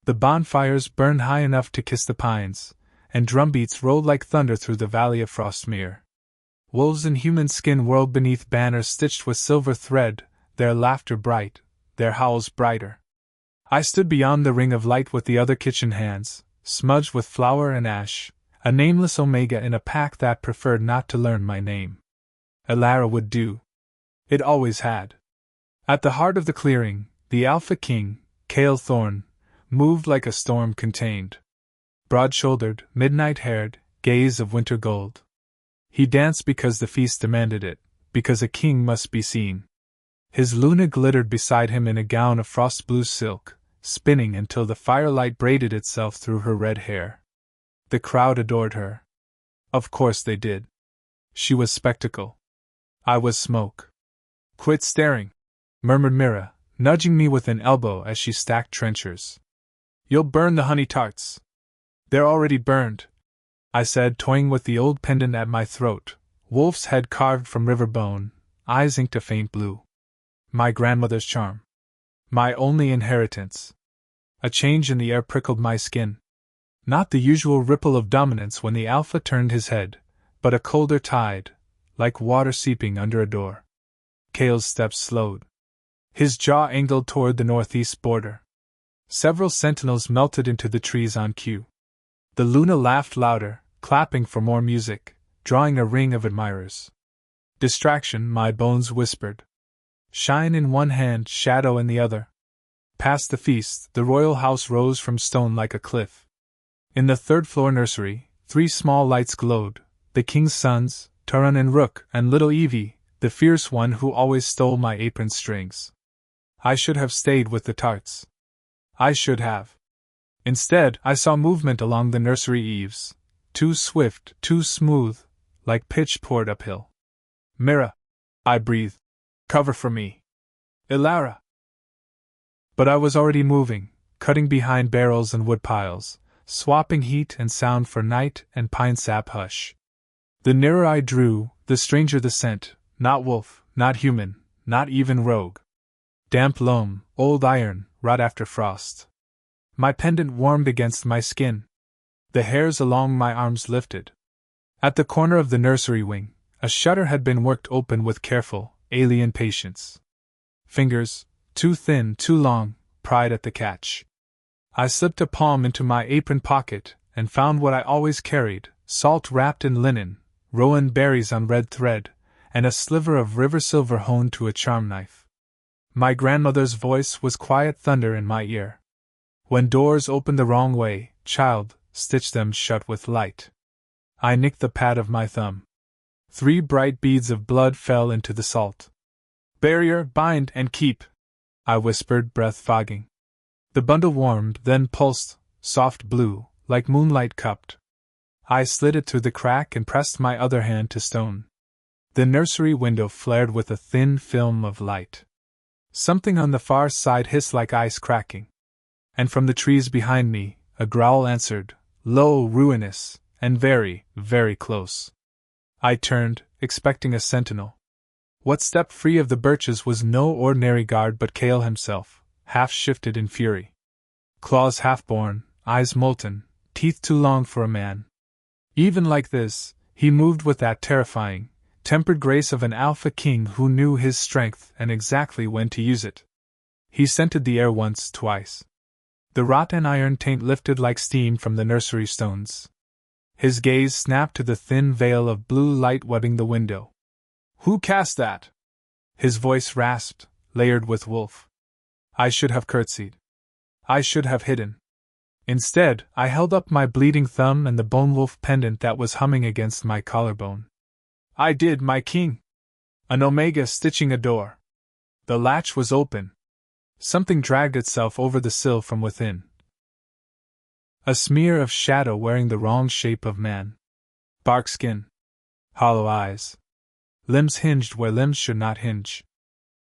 The bonfires burned high enough to kiss the pines, and drumbeats rolled like thunder through the valley of Frostmere. Wolves in human skin whirled beneath banners stitched with silver thread, their laughter bright, their howls brighter. I stood beyond the ring of light with the other kitchen hands, smudged with flour and ash, a nameless omega in a pack that preferred not to learn my name. Elara would do. It always had. At the heart of the clearing, the Alpha King, Kale Thorn, moved like a storm contained. Broad-shouldered, midnight-haired, gaze of winter gold. He danced because the feast demanded it, because a king must be seen. His Luna glittered beside him in a gown of frost-blue silk, spinning until the firelight braided itself through her red hair. The crowd adored her. Of course they did. She was spectacle. I was smoke. "Quit staring," murmured Mira, nudging me with an elbow as she stacked trenchers. "You'll burn the honey tarts." "They're already burned," I said, toying with the old pendant at my throat, wolf's head carved from river bone, eyes inked a faint blue. My grandmother's charm. My only inheritance. A change in the air prickled my skin. Not the usual ripple of dominance when the Alpha turned his head, but a colder tide, like water seeping under a door. Kale's steps slowed. His jaw angled toward the northeast border. Several sentinels melted into the trees on cue. The Luna laughed louder, clapping for more music, drawing a ring of admirers. Distraction, my bones whispered. Shine in one hand, shadow in the other. Past the feast, the royal house rose from stone like a cliff. In the third-floor nursery, 3 small lights glowed, the king's sons, Turan and Rook, and little Evie, the fierce one who always stole my apron strings. I should have stayed with the tarts. I should have. Instead, I saw movement along the nursery eaves, too swift, too smooth, like pitch poured uphill. "Mira," I breathed. "Cover for me." "Elara." But I was already moving, cutting behind barrels and woodpiles, swapping heat and sound for night and pine sap hush. The nearer I drew, the stranger the scent, not wolf, not human, not even rogue. Damp loam, old iron, wrought after frost. My pendant warmed against my skin. The hairs along my arms lifted. At the corner of the nursery wing, a shutter had been worked open with careful, alien patience. Fingers, too thin, too long, pried at the catch. I slipped a palm into my apron pocket and found what I always carried, salt wrapped in linen, rowan berries on red thread, and a sliver of river silver honed to a charm knife. My grandmother's voice was quiet thunder in my ear. "When doors open the wrong way, child, stitch them shut with light." I nicked the pad of my thumb. 3 bright beads of blood fell into the salt. "Barrier, bind, and keep," I whispered, breath fogging. The bundle warmed, then pulsed, soft blue, like moonlight cupped. I slid it through the crack and pressed my other hand to stone. The nursery window flared with a thin film of light. Something on the far side hissed like ice cracking. And from the trees behind me, a growl answered, low, ruinous, and very, very close. I turned, expecting a sentinel. What stepped free of the birches was no ordinary guard but Kale himself, half-shifted in fury. Claws half-born, eyes molten, teeth too long for a man. Even like this, he moved with that terrifying, tempered grace of an alpha king who knew his strength and exactly when to use it. He scented the air once, twice. The wrought and iron taint lifted like steam from the nursery stones. His gaze snapped to the thin veil of blue light webbing the window. "Who cast that?" His voice rasped, layered with wolf. I should have curtsied. I should have hidden. Instead, I held up my bleeding thumb and the bone wolf pendant that was humming against my collarbone. "I did, my king!" An omega stitching a door. The latch was open. Something dragged itself over the sill from within. A smear of shadow wearing the wrong shape of man. Bark skin. Hollow eyes. Limbs hinged where limbs should not hinge.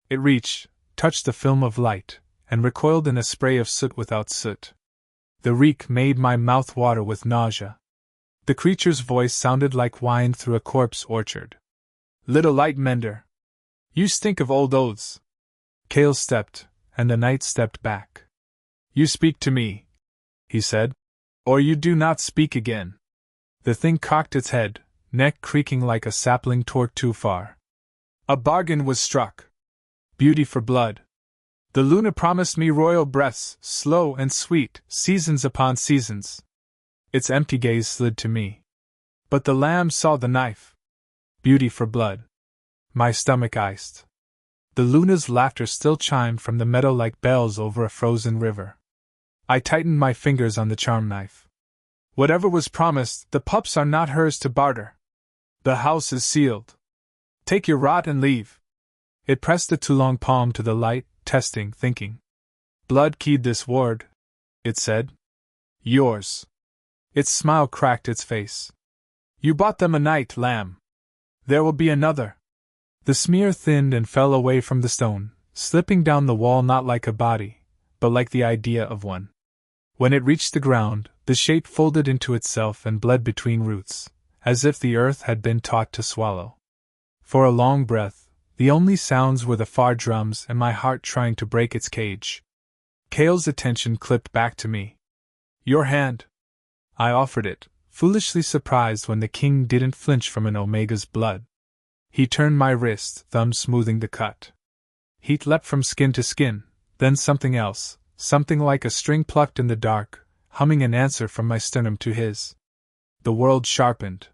It reached, touched the film of light, and recoiled in a spray of soot without soot. The reek made my mouth water with nausea. The creature's voice sounded like wine through a corpse orchard. "Little light mender! You stink of old oaths!" Kale stepped, and the knight stepped back. "You speak to me," he said, or you do not speak again. The thing cocked its head, neck creaking like a sapling torqued too far. A bargain was struck. Beauty for blood. The Luna promised me royal breaths, slow and sweet, seasons upon seasons. Its empty gaze slid to me. But the lamb saw the knife. Beauty for blood. My stomach iced. The Luna's laughter still chimed from the meadow like bells over a frozen river. I tightened my fingers on the charm knife. Whatever was promised, the pups are not hers to barter. The house is sealed. Take your rot and leave. It pressed a too long palm to the light, testing, thinking. Blood keyed this ward, it said. Yours. Its smile cracked its face. You bought them a night, lamb. There will be another. The smear thinned and fell away from the stone, slipping down the wall not like a body, but like the idea of one. When it reached the ground, the shape folded into itself and bled between roots, as if the earth had been taught to swallow. For a long breath, the only sounds were the far drums and my heart trying to break its cage. Kale's attention clipped back to me. Your hand. I offered it, foolishly surprised when the king didn't flinch from an Omega's blood. He turned my wrist, thumb smoothing the cut. Heat leapt from skin to skin, then something else, something like a string plucked in the dark, humming an answer from my sternum to his. The world sharpened.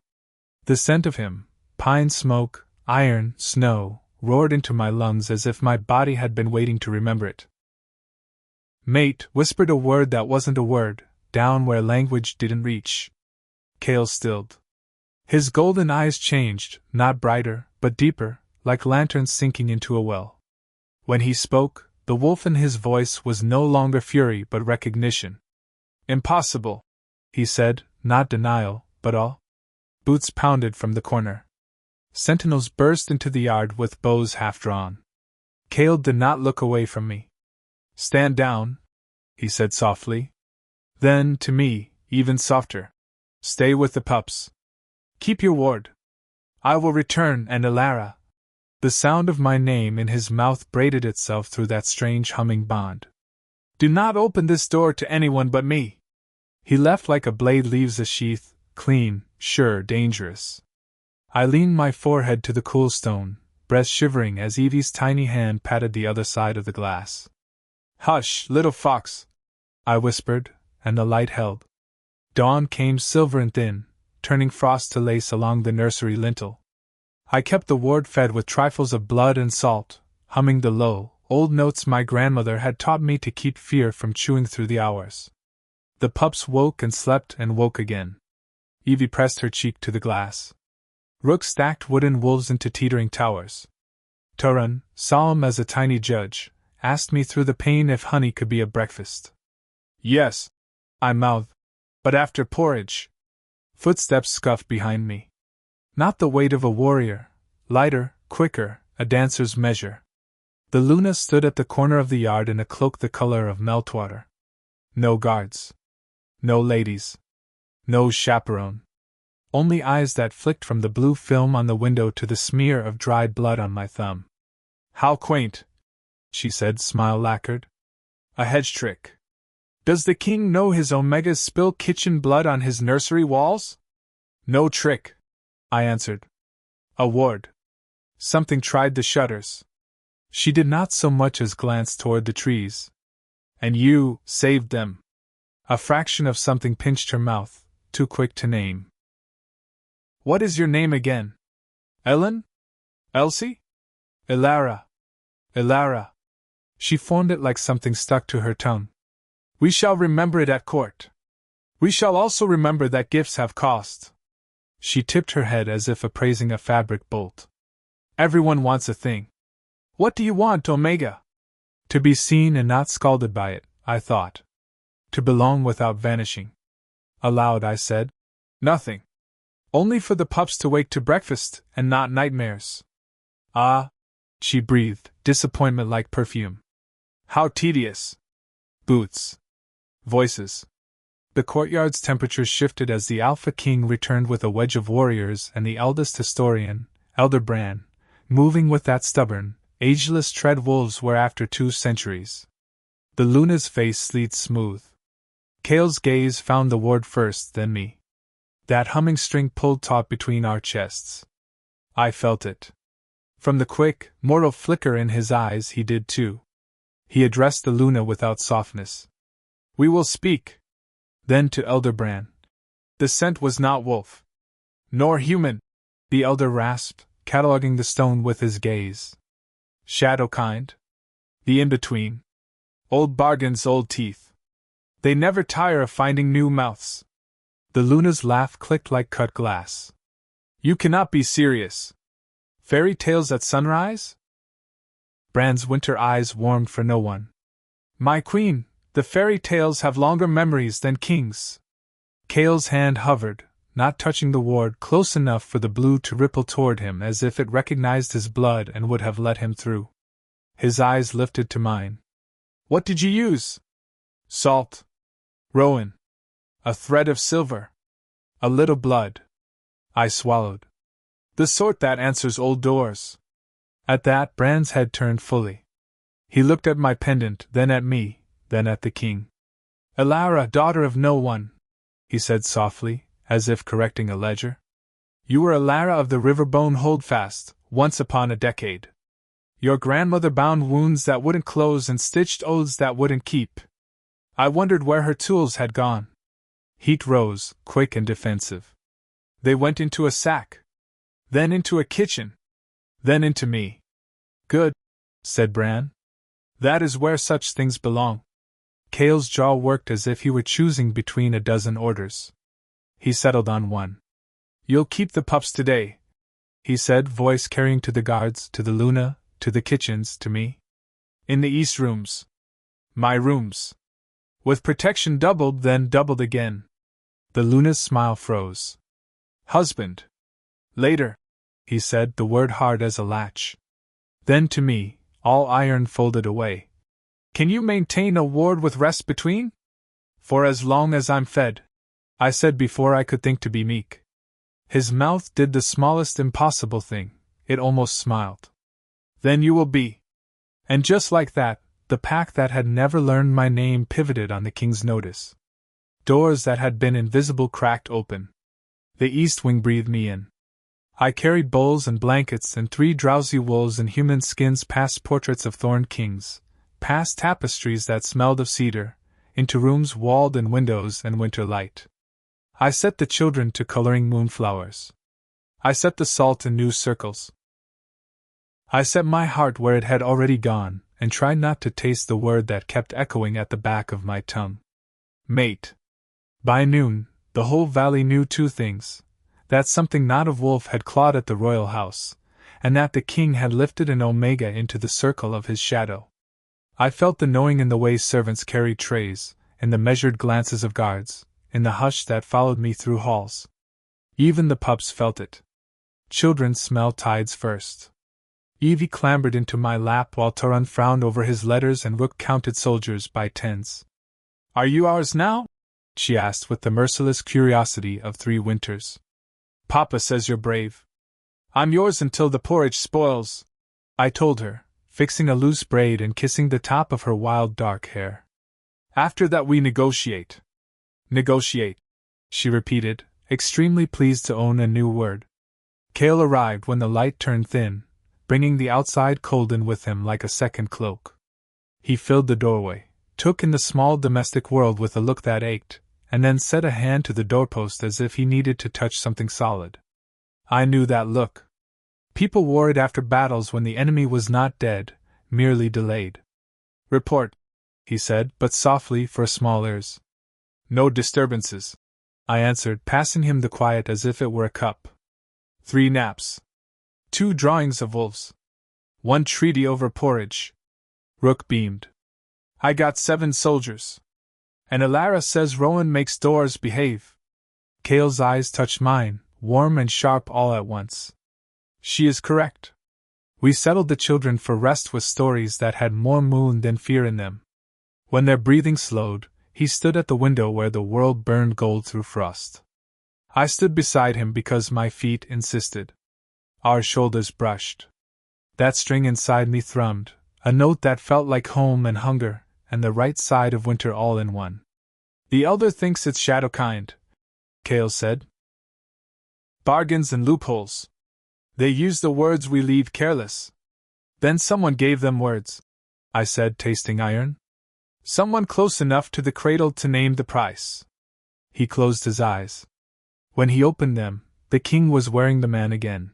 The scent of him, pine smoke, iron, snow, roared into my lungs as if my body had been waiting to remember it. Mate whispered a word that wasn't a word, down where language didn't reach. Kale stilled. His golden eyes changed, not brighter, but deeper, like lanterns sinking into a well. When he spoke, the wolf in his voice was no longer fury but recognition. Impossible, he said, not denial, but awe. Boots pounded from the corner. Sentinels burst into the yard with bows half drawn. Kale did not look away from me. Stand down, he said softly. Then, to me, even softer. Stay with the pups. Keep your ward. I will return, and Elara. The sound of my name in his mouth braided itself through that strange humming bond. Do not open this door to anyone but me. He left like a blade leaves a sheath, clean, sure, dangerous. I leaned my forehead to the cool stone, breast shivering as Evie's tiny hand patted the other side of the glass. Hush, little fox, I whispered, and the light held. Dawn came silver and thin, turning frost to lace along the nursery lintel. I kept the ward fed with trifles of blood and salt, humming the low, old notes my grandmother had taught me to keep fear from chewing through the hours. The pups woke and slept and woke again. Evie pressed her cheek to the glass. Rooks stacked wooden wolves into teetering towers. Turan, solemn as a tiny judge, asked me through the pane if honey could be a breakfast. Yes, I mouthed, but after porridge. Footsteps scuffed behind me. Not the weight of a warrior, lighter, quicker, a dancer's measure. The Luna stood at the corner of the yard in a cloak the color of meltwater. No guards. No ladies. No chaperone. Only eyes that flicked from the blue film on the window to the smear of dried blood on my thumb. How quaint, she said, smile lacquered. A hedge trick. Does the king know his Omegas spill kitchen blood on his nursery walls? No trick, I answered. A ward. Something tried the shutters. She did not so much as glance toward the trees. And you saved them. A fraction of something pinched her mouth, too quick to name. What is your name again? Ellen? Elsie? Elara. Elara. She formed it like something stuck to her tongue. We shall remember it at court. We shall also remember that gifts have cost. She tipped her head as if appraising a fabric bolt. Everyone wants a thing. What do you want, Omega? To be seen and not scalded by it, I thought. To belong without vanishing. Aloud I said, nothing. Only for the pups to wake to breakfast, and not nightmares. Ah, she breathed, disappointment like perfume. How tedious. Boots. Voices. The courtyard's temperature shifted as the Alpha King returned with a wedge of warriors and the eldest historian, Elder Bran, moving with that stubborn, ageless tread wolves were after 2 centuries. The Luna's face slid smooth. Kale's gaze found the ward first, then me. That humming string pulled taut between our chests. I felt it. From the quick, mortal flicker in his eyes, he did too. He addressed the Luna without softness. We will speak. Then to Elder Bran. The scent was not wolf. Nor human, the elder rasped, cataloguing the stone with his gaze. Shadow kind? The in-between. Old bargains, old teeth. They never tire of finding new mouths. The Luna's laugh clicked like cut glass. You cannot be serious. Fairy tales at sunrise? Bran's winter eyes warmed for no one. My queen, the fairy tales have longer memories than kings. Kale's hand hovered, not touching the ward close enough for the blue to ripple toward him as if it recognized his blood and would have let him through. His eyes lifted to mine. What did you use? Salt. Rowan. A thread of silver. A little blood. I swallowed. The sort that answers old doors. At that, Bran's head turned fully. He looked at my pendant, then at me, then at the king. Elara, daughter of no one, he said softly, as if correcting a ledger. You were Elara of the Riverbone Holdfast, once upon a decade. Your grandmother bound wounds that wouldn't close and stitched oaths that wouldn't keep. I wondered where her tools had gone. Heat rose, quick and defensive. They went into a sack. Then into a kitchen. Then into me. Good, said Bran. That is where such things belong. Kale's jaw worked as if he were choosing between a dozen orders. He settled on one. You'll keep the pups today, he said, voice carrying to the guards, to the Luna, to the kitchens, to me. In the east rooms. My rooms. With protection doubled, then doubled again. The Luna's smile froze. Husband. Later, he said, the word hard as a latch. Then to me, all iron folded away. Can you maintain a ward with rest between? For as long as I'm fed, I said before I could think to be meek. His mouth did the smallest impossible thing, it almost smiled. Then you will be. And just like that, the pack that had never learned my name pivoted on the king's notice. Doors that had been invisible cracked open. The east wing breathed me in. I carried bowls and blankets and 3 drowsy wolves in human skins past portraits of thorned kings, past tapestries that smelled of cedar, into rooms walled and windows and winter light. I set the children to coloring moonflowers. I set the salt in new circles. I set my heart where it had already gone, and tried not to taste the word that kept echoing at the back of my tongue. Mate. By noon, the whole valley knew 2 things. That something not of wolf had clawed at the royal house, and that the king had lifted an omega into the circle of his shadow. I felt the knowing in the way servants carried trays, in the measured glances of guards, in the hush that followed me through halls. Even the pups felt it. Children smell tides first. Evie clambered into my lap while Turan frowned over his letters and Rook counted soldiers by tens. Are you ours now? She asked with the merciless curiosity of 3 winters. Papa says you're brave. I'm yours until the porridge spoils, I told her, fixing a loose braid and kissing the top of her wild dark hair. After that we negotiate. Negotiate, she repeated, extremely pleased to own a new word. Kale arrived when the light turned thin, bringing the outside cold in with him like a second cloak. He filled the doorway, took in the small domestic world with a look that ached, and then set a hand to the doorpost as if he needed to touch something solid. I knew that look. People wore it after battles when the enemy was not dead, merely delayed. Report, he said, but softly for small ears. No disturbances, I answered, passing him the quiet as if it were a cup. 3 naps. 2 drawings of wolves. 1 treaty over porridge. Rook beamed. I got 7 soldiers. And Elara says Rowan makes doors behave. Kale's eyes touched mine, warm and sharp all at once. She is correct. We settled the children for rest with stories that had more moon than fear in them. When their breathing slowed, he stood at the window where the world burned gold through frost. I stood beside him because my feet insisted. Our shoulders brushed. That string inside me thrummed, a note that felt like home and hunger, and the right side of winter all in one. The elder thinks it's shadow kind, Kale said. Bargains and loopholes. They use the words we leave careless. Then someone gave them words, I said, tasting iron. Someone close enough to the cradle to name the price. He closed his eyes. When he opened them, the king was wearing the man again.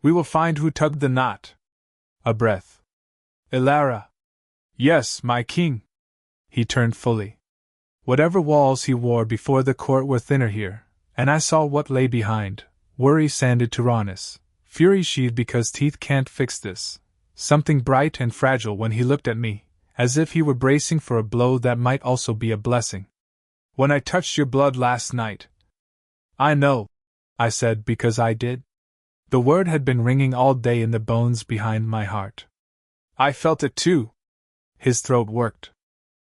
We will find who tugged the knot. A breath. Elara. Yes, my king. He turned fully. Whatever walls he wore before the court were thinner here, and I saw what lay behind. Worry sanded to rawness, fury sheathed because teeth can't fix this. Something bright and fragile when he looked at me, as if he were bracing for a blow that might also be a blessing. When I touched your blood last night. I know, I said, because I did. The word had been ringing all day in the bones behind my heart. I felt it too. His throat worked.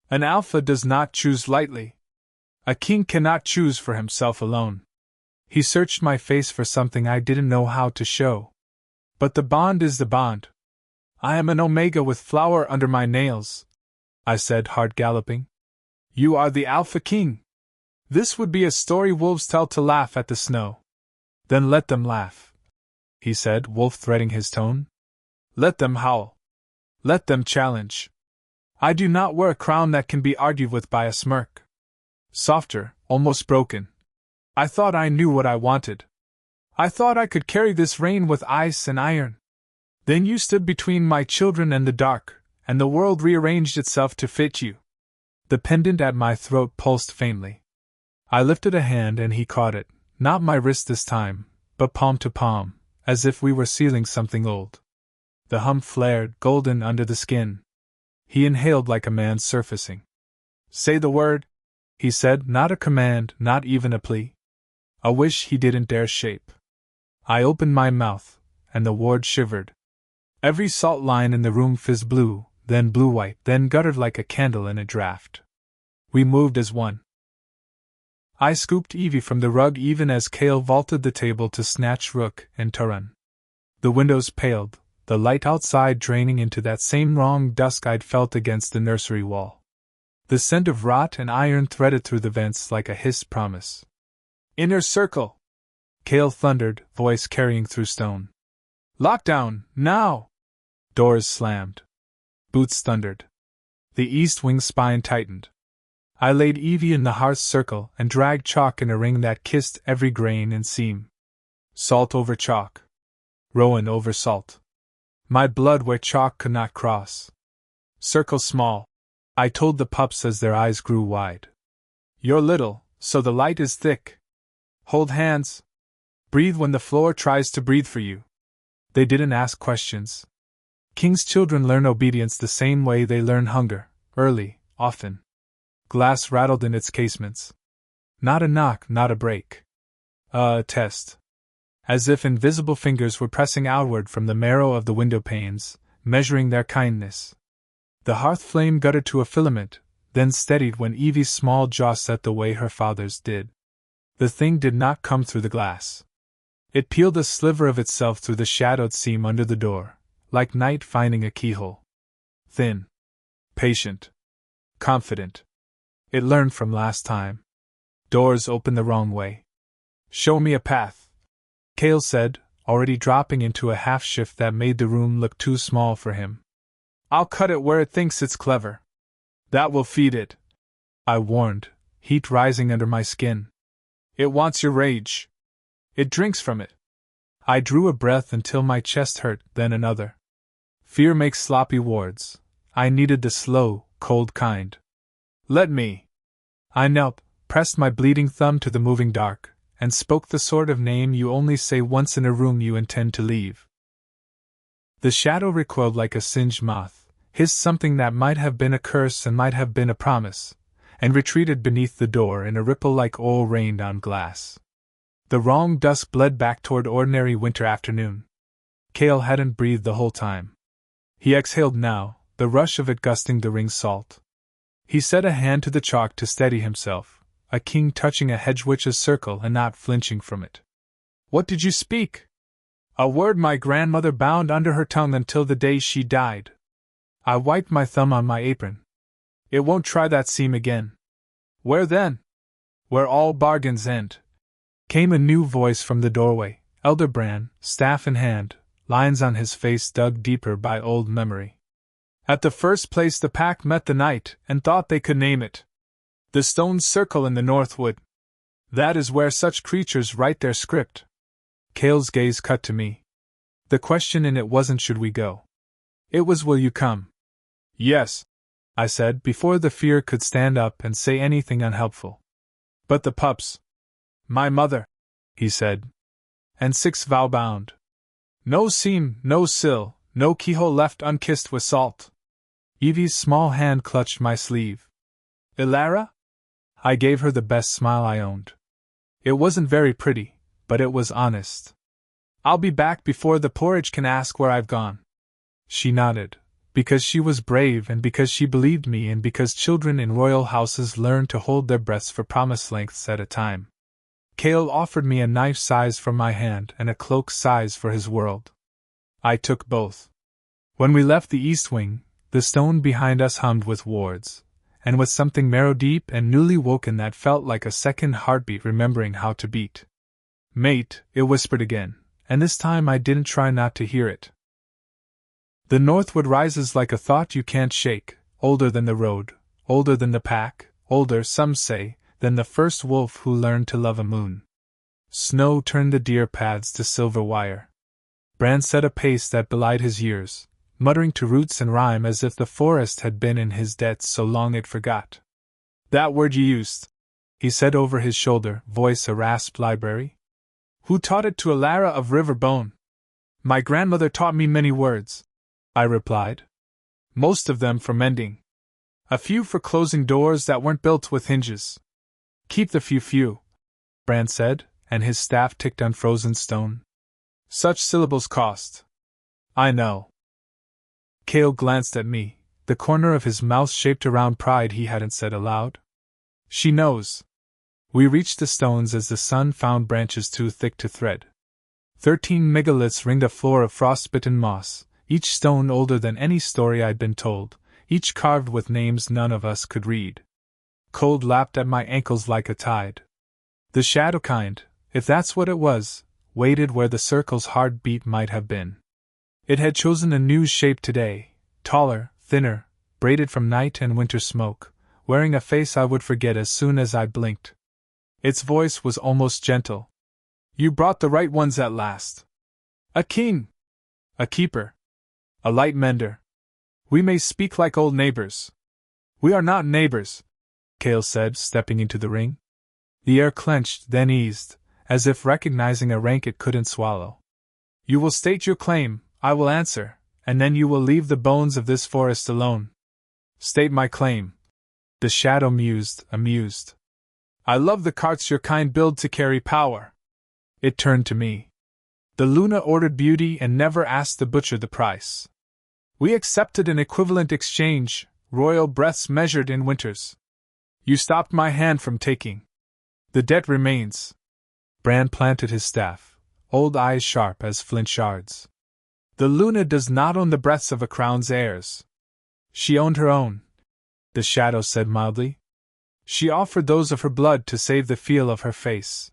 An alpha does not choose lightly. A king cannot choose for himself alone. He searched my face for something I didn't know how to show. But the bond is the bond. I am an omega with flour under my nails, I said, heart galloping. You are the Alpha King. This would be a story wolves tell to laugh at the snow. Then let them laugh, he said, wolf threading his tone. Let them howl. Let them challenge. I do not wear a crown that can be argued with by a smirk. Softer, almost broken. I thought I knew what I wanted. I thought I could carry this reign with ice and iron. Then you stood between my children and the dark, and the world rearranged itself to fit you. The pendant at my throat pulsed faintly. I lifted a hand and he caught it, not my wrist this time, but palm to palm, as if we were sealing something old. The hum flared, golden under the skin. He inhaled like a man surfacing. Say the word, he said, not a command, not even a plea. A wish he didn't dare shape. I opened my mouth, and the ward shivered. Every salt line in the room fizzed blue, then blue-white, then guttered like a candle in a draught. We moved as one. I scooped Evie from the rug even as Kale vaulted the table to snatch Rook and Turan. The windows paled, the light outside draining into that same wrong dusk I'd felt against the nursery wall. The scent of rot and iron threaded through the vents like a hissed promise. Inner circle! Kale thundered, voice carrying through stone. Lockdown, now! Doors slammed. Boots thundered. The east wing spine tightened. I laid Evie in the hearth circle and dragged chalk in a ring that kissed every grain and seam. Salt over chalk. Rowan over salt. My blood where chalk could not cross. Circle small, I told the pups as their eyes grew wide. You're little, so the light is thick. Hold hands. Breathe when the floor tries to breathe for you. They didn't ask questions. King's children learn obedience the same way they learn hunger, early, often. Glass rattled in its casements. Not a knock, not a break. A test. As if invisible fingers were pressing outward from the marrow of the window panes, measuring their kindness. The hearth flame guttered to a filament, then steadied when Evie's small jaw set the way her father's did. The thing did not come through the glass. It peeled a sliver of itself through the shadowed seam under the door, like night finding a keyhole. Thin. Patient. Confident. It learned from last time. Doors opened the wrong way. Show me a path, Kale said, already dropping into a half-shift that made the room look too small for him. I'll cut it where it thinks it's clever. That will feed it, I warned, heat rising under my skin. It wants your rage. It drinks from it. I drew a breath until my chest hurt, then another. Fear makes sloppy wards. I needed the slow, cold kind. Let me. I knelt, pressed my bleeding thumb to the moving dark, and spoke the sort of name you only say once in a room you intend to leave. The shadow recoiled like a singed moth, hissed something that might have been a curse and might have been a promise, and retreated beneath the door in a ripple like oil rained on glass. The wrong dusk bled back toward ordinary winter afternoon. Kale hadn't breathed the whole time. He exhaled now, the rush of it gusting the ring's salt. He set a hand to the chalk to steady himself, a king touching a hedge witch's circle and not flinching from it. What did you speak? A word my grandmother bound under her tongue until the day she died. I wiped my thumb on my apron. It won't try that seam again. Where then? Where all bargains end. Came a new voice from the doorway, Elder Bran, staff in hand, lines on his face dug deeper by old memory. At the first place the pack met the night, and thought they could name it. The stone circle in the Northwood. That is where such creatures write their script. Cale's gaze cut to me. The question in it wasn't should we go. It was will you come? Yes, I said, before the fear could stand up and say anything unhelpful. But the pups. My mother, he said. And 6 vow-bound. No seam, no sill, no keyhole left unkissed with salt. Evie's small hand clutched my sleeve. Elara? I gave her the best smile I owned. It wasn't very pretty, but it was honest. I'll be back before the porridge can ask where I've gone. She nodded, because she was brave and because she believed me and because children in royal houses learn to hold their breaths for promise lengths at a time. Cale offered me a knife size for my hand and a cloak size for his world. I took both. When we left the east wing, the stone behind us hummed with wards, and with something marrow-deep and newly woken that felt like a second heartbeat remembering how to beat. Mate, it whispered again, and this time I didn't try not to hear it. The Northwood rises like a thought you can't shake, older than the road, older than the pack, older, some say, than the first wolf who learned to love a moon. Snow turned the deer paths to silver wire. Bran set a pace that belied his years, muttering to roots and rhyme as if the forest had been in his debt so long it forgot. That word you used, he said over his shoulder, voice a rasped library. Who taught it to Elara of Riverbone? My grandmother taught me many words, I replied. Most of them for mending. A few for closing doors that weren't built with hinges. Keep the few, Bran said, and his staff ticked on frozen stone. Such syllables cost. I know. Cale glanced at me, the corner of his mouth shaped around pride he hadn't said aloud. She knows. We reached the stones as the sun found branches too thick to thread. 13 megaliths ringed a floor of frostbitten moss, each stone older than any story I'd been told, each carved with names none of us could read. Cold lapped at my ankles like a tide. The shadow kind, if that's what it was, waited where the circle's hard beat might have been. It had chosen a new shape today, taller, thinner, braided from night and winter smoke, wearing a face I would forget as soon as I blinked. Its voice was almost gentle. You brought the right ones at last. A king. A keeper. A light mender. We may speak like old neighbors. We are not neighbors, Cale said, stepping into the ring. The air clenched, then eased, as if recognizing a rank it couldn't swallow. You will state your claim, I will answer, and then you will leave the bones of this forest alone. State my claim. The shadow mused, amused. I love the carts your kind build to carry power. It turned to me. The Luna ordered beauty and never asked the butcher the price. We accepted an equivalent exchange, royal breaths measured in winters. You stopped my hand from taking. The debt remains. Bran planted his staff, old eyes sharp as flint shards. The Luna does not own the breaths of a crown's heirs. She owned her own, the shadow said mildly. She offered those of her blood to save the feel of her face.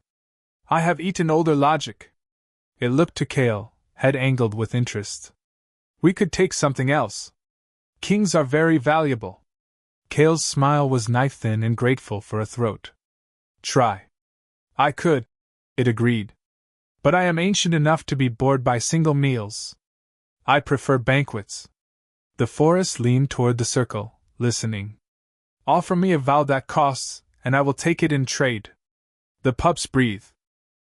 I have eaten older logic. It looked to Cale, head angled with interest. We could take something else. Kings are very valuable. Cale's smile was knife-thin and grateful for a throat. Try. I could, it agreed. But I am ancient enough to be bored by single meals. I prefer banquets. The forest leaned toward the circle, listening. Offer me a vow that costs, and I will take it in trade. The pups breathe.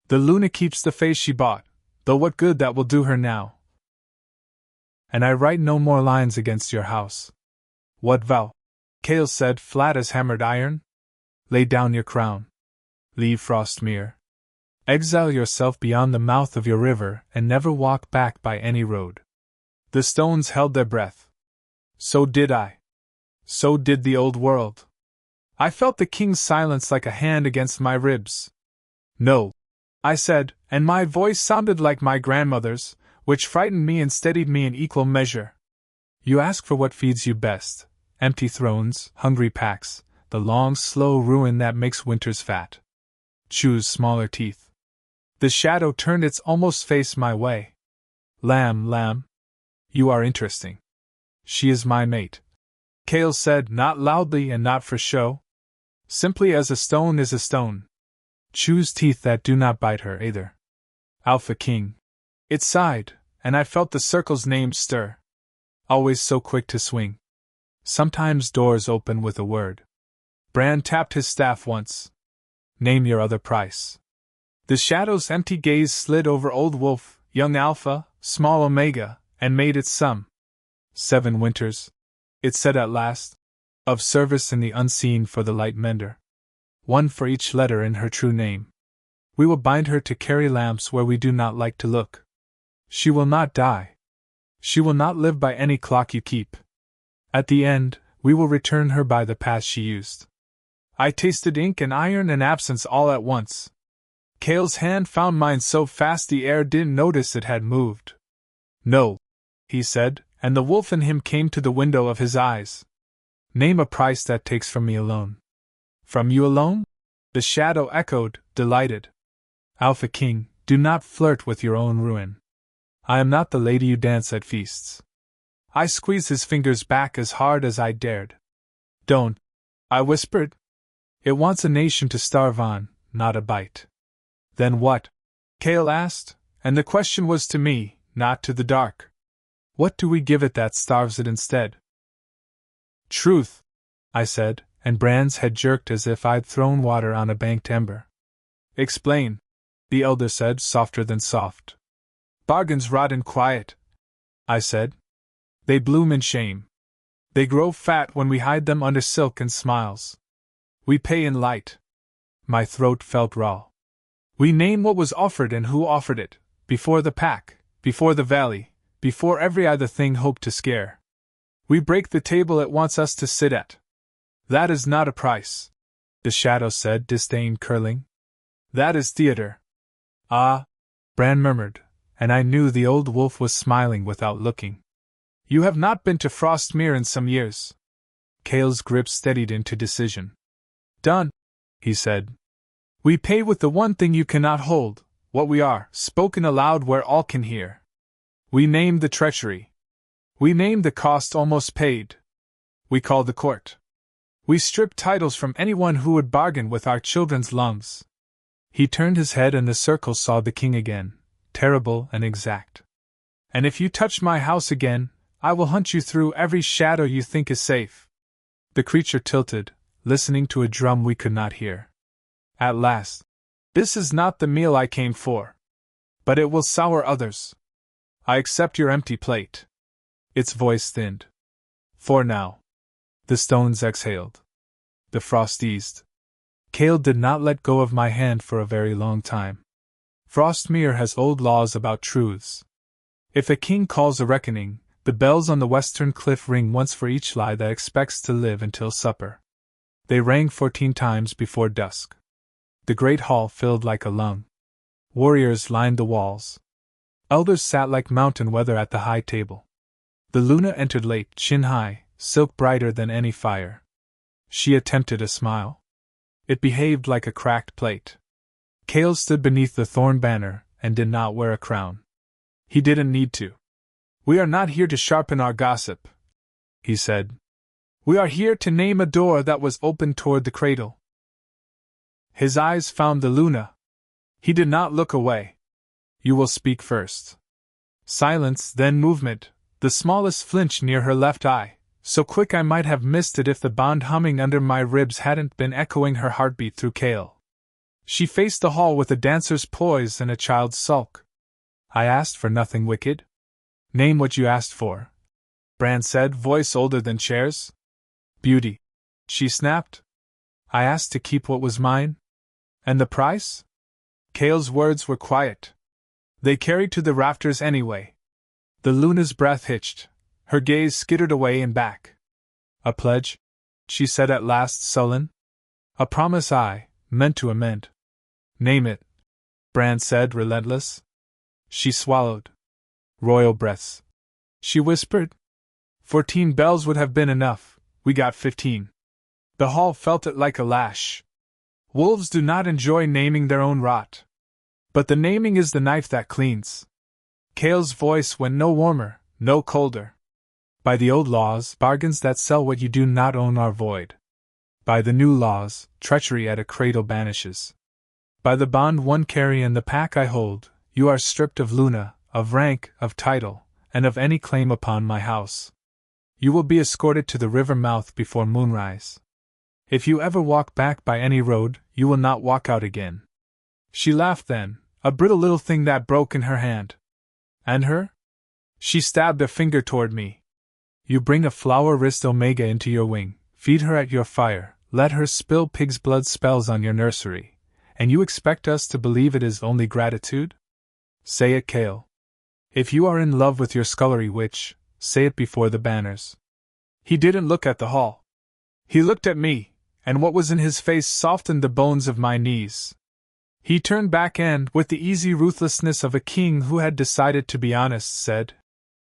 The Luna keeps the face she bought, though what good that will do her now. And I write no more lines against your house. What vow? Cale said, flat as hammered iron. Lay down your crown. Leave Frostmere. Exile yourself beyond the mouth of your river and never walk back by any road. The stones held their breath. So did I. So did the old world. I felt the king's silence like a hand against my ribs. No, I said, and my voice sounded like my grandmother's, which frightened me and steadied me in equal measure. You ask for what feeds you best, empty thrones, hungry packs, the long, slow ruin that makes winters fat. Choose smaller teeth. The shadow turned its almost face my way. Lamb, you are interesting. She is my mate. Kale said, not loudly and not for show. Simply as a stone is a stone. Choose teeth that do not bite her either. Alpha King. It sighed, and I felt the circle's name stir. Always so quick to swing. Sometimes doors open with a word. Bran tapped his staff once. Name your other price. The shadow's empty gaze slid over Old Wolf, Young Alpha, Small Omega, and made its sum. 7 winters, it said at last, of service in the unseen for the light mender. 1 for each letter in her true name. We will bind her to carry lamps where we do not like to look. She will not die. She will not live by any clock you keep. At the end, we will return her by the path she used. I tasted ink and iron and absence all at once. Kale's hand found mine so fast the air didn't notice it had moved. No, he said, and the wolf in him came to the window of his eyes. Name a price that takes from me alone. From you alone? The shadow echoed, delighted. Alpha King, do not flirt with your own ruin. I am not the lady you dance at feasts. I squeezed his fingers back as hard as I dared. Don't, I whispered. It wants a nation to starve on, not a bite. Then what? Kale asked, and the question was to me, not to the dark. What do we give it that starves it instead? Truth, I said, and Bran's head jerked as if I'd thrown water on a banked ember. Explain, the elder said, softer than soft. Bargains rot in quiet, I said. They bloom in shame. They grow fat when we hide them under silk and smiles. We pay in light. My throat felt raw. We name what was offered and who offered it, before the pack, before the valley, before every other thing hoped to scare. We break the table it wants us to sit at. That is not a price, the shadow said, disdain curling. That is theater. Ah, Bran murmured, and I knew the old wolf was smiling without looking. You have not been to Frostmere in some years. Kale's grip steadied into decision. Done, he said. We pay with the one thing you cannot hold, what we are, spoken aloud where all can hear. We name the treachery. We name the cost almost paid. We call the court. We strip titles from anyone who would bargain with our children's lungs. He turned his head and the circle saw the king again, terrible and exact. And if you touch my house again, I will hunt you through every shadow you think is safe. The creature tilted, listening to a drum we could not hear. At last. This is not the meal I came for. But it will sour others. I accept your empty plate. Its voice thinned. For now. The stones exhaled. The frost eased. Kale did not let go of my hand for a very long time. Frostmere has old laws about truths. If a king calls a reckoning, the bells on the western cliff ring once for each lie that expects to live until supper. They rang 14 times before dusk. The great hall filled like a lung. Warriors lined the walls. Elders sat like mountain weather at the high table. The Luna entered late, chin high, silk brighter than any fire. She attempted a smile. It behaved like a cracked plate. Kale stood beneath the thorn banner and did not wear a crown. He didn't need to. We are not here to sharpen our gossip, he said. We are here to name a door that was open toward the cradle. His eyes found the Luna. He did not look away. You will speak first. Silence, then movement, the smallest flinch near her left eye, so quick I might have missed it if the bond humming under my ribs hadn't been echoing her heartbeat through Kale. She faced the hall with a dancer's poise and a child's sulk. I asked for nothing wicked. Name what you asked for, Bran said, voice older than chairs. Beauty, she snapped. I asked to keep what was mine. And the price? Kale's words were quiet. They carried to the rafters anyway. The Luna's breath hitched. Her gaze skittered away and back. A pledge? She said at last, sullen. A promise I meant to amend. Name it, Bran said, relentless. She swallowed. Royal breaths. She whispered. 14 bells would have been enough, we got 15. The hall felt it like a lash. Wolves do not enjoy naming their own rot. But the naming is the knife that cleans. Kale's voice went no warmer, no colder. By the old laws, bargains that sell what you do not own are void. By the new laws, treachery at a cradle banishes. By the bond one carry and the pack I hold, you are stripped of Luna, of rank, of title, and of any claim upon my house. You will be escorted to the river mouth before moonrise. If you ever walk back by any road, you will not walk out again. She laughed then, a brittle little thing that broke in her hand. And her? She stabbed a finger toward me. You bring a flower-wrist omega into your wing, feed her at your fire, let her spill pig's blood spells on your nursery, and you expect us to believe it is only gratitude? Say it, Kale. If you are in love with your scullery witch, say it before the banners. He didn't look at the hall. He looked at me, and what was in his face softened the bones of my knees. He turned back and, with the easy ruthlessness of a king who had decided to be honest, said,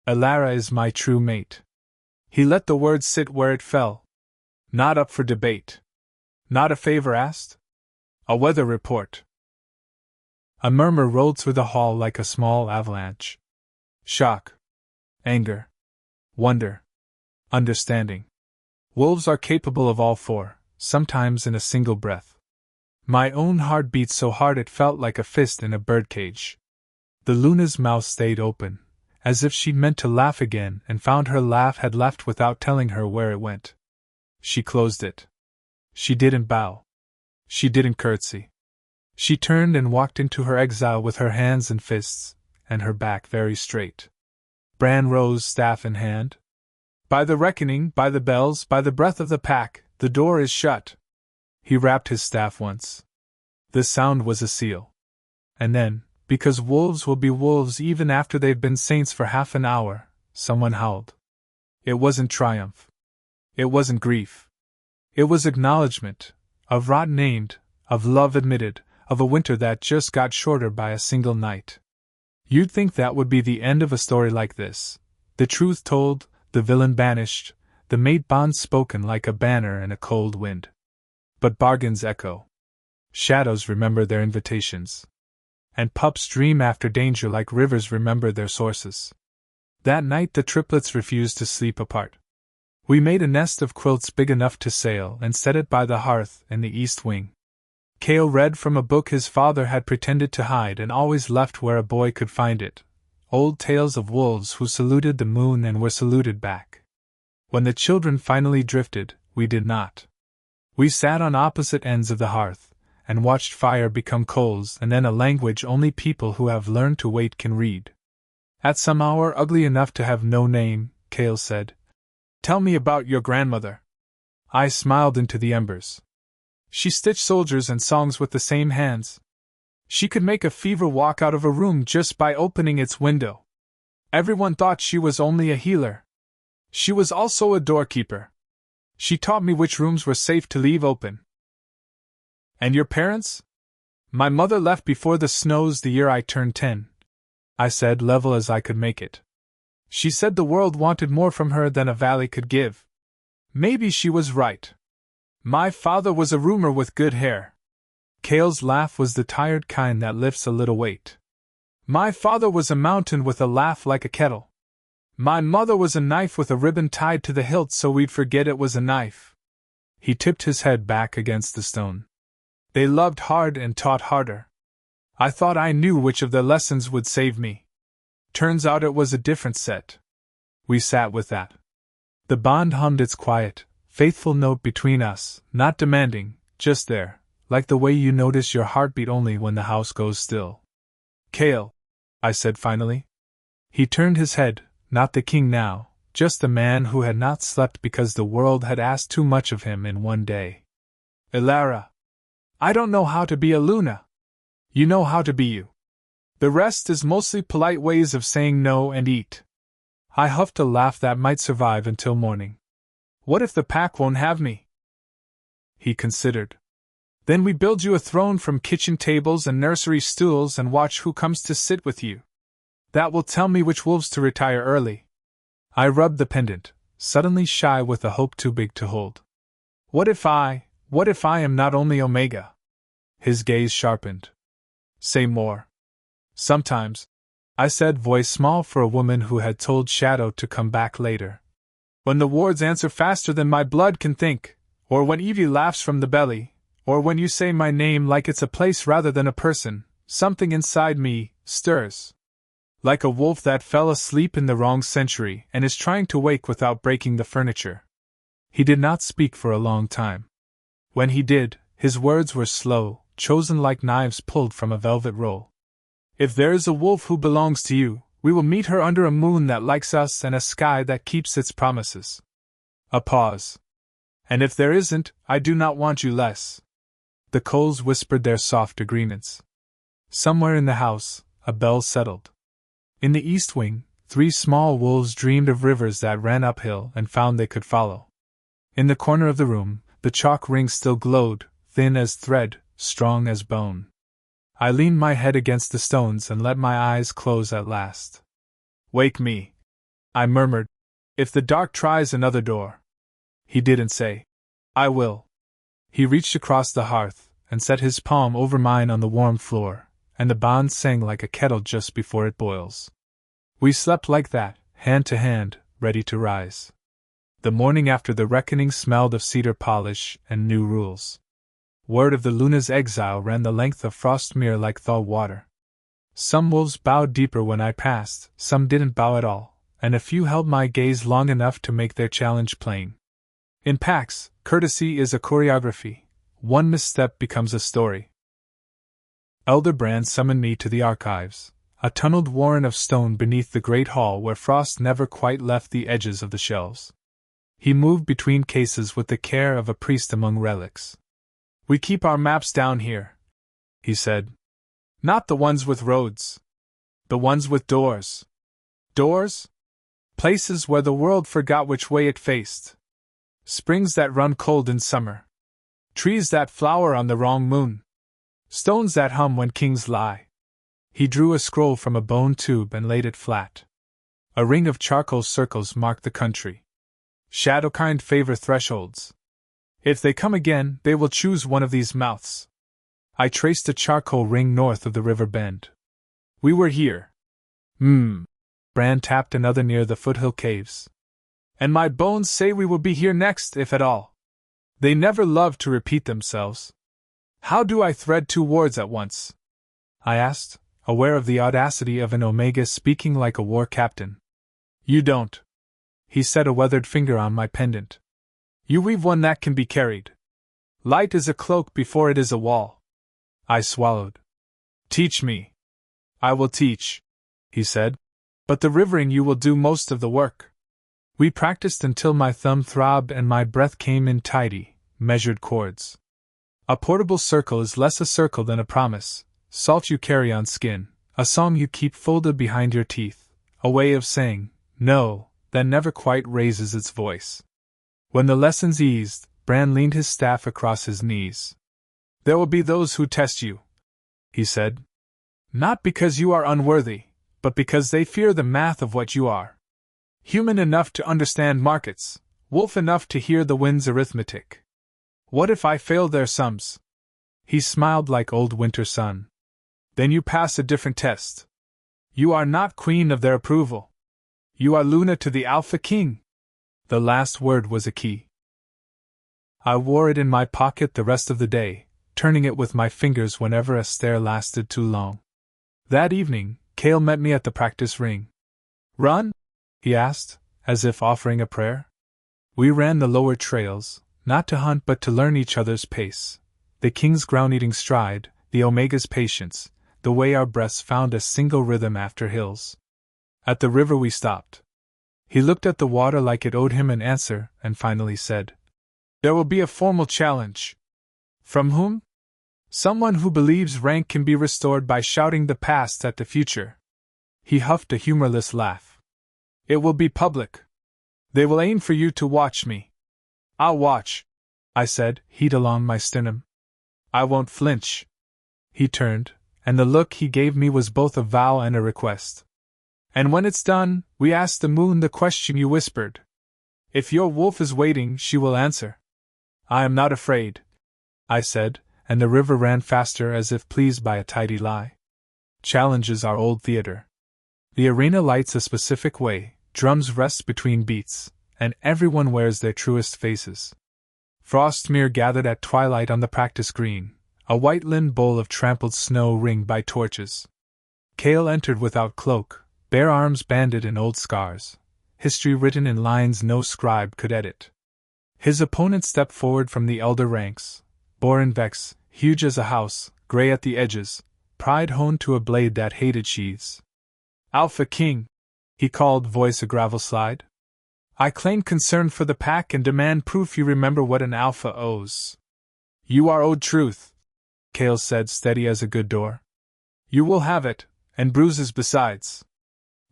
Elara is my true mate. He let the word sit where it fell. Not up for debate. Not a favor asked? A weather report. A murmur rolled through the hall like a small avalanche. Shock. Anger. Wonder. Understanding. Wolves are capable of all four, sometimes in a single breath. My own heart beat so hard it felt like a fist in a birdcage. The Luna's mouth stayed open, as if she'd meant to laugh again and found her laugh had left without telling her where it went. She closed it. She didn't bow. She didn't curtsy. She turned and walked into her exile with her hands and fists, and her back very straight. Bran rose, staff in hand. By the reckoning, by the bells, by the breath of the pack, the door is shut. He rapped his staff once. The sound was a seal. And then, because wolves will be wolves even after they've been saints for half an hour, someone howled. It wasn't triumph. It wasn't grief. It was acknowledgement, of rot named, of love admitted, of a winter that just got shorter by a single night. You'd think that would be the end of a story like this. The truth told, the villain banished, the mate bond spoken like a banner in a cold wind. But bargains echo. Shadows remember their invitations. And pups dream after danger like rivers remember their sources. That night the triplets refused to sleep apart. We made a nest of quilts big enough to sail and set it by the hearth in the east wing. Kale read from a book his father had pretended to hide and always left where a boy could find it. Old tales of wolves who saluted the moon and were saluted back. When the children finally drifted, we did not. We sat on opposite ends of the hearth, and watched fire become coals and then a language only people who have learned to wait can read. At some hour ugly enough to have no name, Kale said, "Tell me about your grandmother." I smiled into the embers. She stitched soldiers and songs with the same hands. She could make a fever walk out of a room just by opening its window. Everyone thought she was only a healer. She was also a doorkeeper. She taught me which rooms were safe to leave open. And your parents? My mother left before the snows the year I turned 10. I said, level as I could make it. She said the world wanted more from her than a valley could give. Maybe she was right. My father was a roomer with good hair. Kale's laugh was the tired kind that lifts a little weight. My father was a mountain with a laugh like a kettle. My mother was a knife with a ribbon tied to the hilt so we'd forget it was a knife. He tipped his head back against the stone. They loved hard and taught harder. I thought I knew which of their lessons would save me. Turns out it was a different set. We sat with that. The bond hummed its quiet, faithful note between us, not demanding, just there, like the way you notice your heartbeat only when the house goes still. Kale, I said finally. He turned his head, not the king now, just the man who had not slept because the world had asked too much of him in one day. Elara. I don't know how to be a Luna. You know how to be you. The rest is mostly polite ways of saying no and eat. I huffed a laugh that might survive until morning. What if the pack won't have me? He considered. Then we build you a throne from kitchen tables and nursery stools and watch who comes to sit with you. That will tell me which wolves to retire early. I rubbed the pendant, suddenly shy with a hope too big to hold. What if I am not only Omega? His gaze sharpened. Say more. Sometimes, I said, voice small for a woman who had told Shadow to come back later. When the wards answer faster than my blood can think, or when Evie laughs from the belly, or when you say my name like it's a place rather than a person, something inside me stirs. Like a wolf that fell asleep in the wrong century and is trying to wake without breaking the furniture. He did not speak for a long time. When he did, his words were slow, chosen like knives pulled from a velvet roll. If there is a wolf who belongs to you, we will meet her under a moon that likes us and a sky that keeps its promises. A pause. And if there isn't, I do not want you less. The coals whispered their soft agreements. Somewhere in the house, a bell settled. In the east wing, 3 small wolves dreamed of rivers that ran uphill and found they could follow. In the corner of the room, the chalk ring still glowed, thin as thread, strong as bone. I leaned my head against the stones and let my eyes close at last. Wake me, I murmured, if the dark tries another door. He didn't say, I will. He reached across the hearth and set his palm over mine on the warm floor, and the bond sang like a kettle just before it boils. We slept like that, hand to hand, ready to rise. The morning after the reckoning smelled of cedar polish and new rules. Word of the Luna's exile ran the length of Frostmere like thaw water. Some wolves bowed deeper when I passed, some didn't bow at all, and a few held my gaze long enough to make their challenge plain. In packs, courtesy is a choreography. One misstep becomes a story. Elder Brand summoned me to the archives, a tunneled warren of stone beneath the great hall where frost never quite left the edges of the shelves. He moved between cases with the care of a priest among relics. We keep our maps down here, he said. Not the ones with roads. The ones with doors. Doors? Places where the world forgot which way it faced. Springs that run cold in summer. Trees that flower on the wrong moon. Stones that hum when kings lie. He drew a scroll from a bone tube and laid it flat. A ring of charcoal circles marked the country. Shadowkind favor thresholds. If they come again, they will choose one of these mouths. I traced a charcoal ring north of the river bend. We were here. Brand tapped another near the foothill caves. And my bones say we will be here next, if at all. They never love to repeat themselves. How do I thread 2 wards at once? I asked, aware of the audacity of an Omega speaking like a war captain. You don't. He set a weathered finger on my pendant. You weave one that can be carried. Light is a cloak before it is a wall. I swallowed. Teach me. I will teach, he said. But the rivering you will do most of the work. We practiced until my thumb throbbed and my breath came in tidy, measured chords. A portable circle is less a circle than a promise, salt you carry on skin, a song you keep folded behind your teeth, a way of saying, no, that never quite raises its voice. When the lessons eased, Brand leaned his staff across his knees. There will be those who test you, he said. Not because you are unworthy, but because they fear the math of what you are. Human enough to understand markets, wolf enough to hear the wind's arithmetic. What if I fail their sums? He smiled like old winter sun. Then you pass a different test. You are not queen of their approval. You are Luna to the Alpha King. The last word was a key. I wore it in my pocket the rest of the day, turning it with my fingers whenever a stare lasted too long. That evening, Kale met me at the practice ring. Run? He asked, as if offering a prayer. We ran the lower trails, not to hunt but to learn each other's pace. The king's ground-eating stride, the Omega's patience, the way our breaths found a single rhythm after hills. At the river we stopped. He looked at the water like it owed him an answer, and finally said, There will be a formal challenge. From whom? Someone who believes rank can be restored by shouting the past at the future. He huffed a humorless laugh. It will be public. They will aim for you to watch me. I'll watch, I said, heat along my sternum. I won't flinch. He turned, and the look he gave me was both a vow and a request. And when it's done, we ask the moon the question you whispered. If your wolf is waiting, she will answer. I am not afraid, I said, and the river ran faster as if pleased by a tidy lie. Challenges are old theater. The arena lights a specific way, drums rest between beats, and everyone wears their truest faces. Frostmere gathered at twilight on the practice green, a white-lined bowl of trampled snow ringed by torches. Kale entered without cloak, bare arms banded in old scars, history written in lines no scribe could edit. His opponent stepped forward from the elder ranks, Borin Vex, huge as a house, gray at the edges, pride honed to a blade that hated sheaths. Alpha King, he called, voice a gravel slide. I claim concern for the pack and demand proof you remember what an alpha owes. You are owed truth, Kale said, steady as a good door. You will have it, and bruises besides.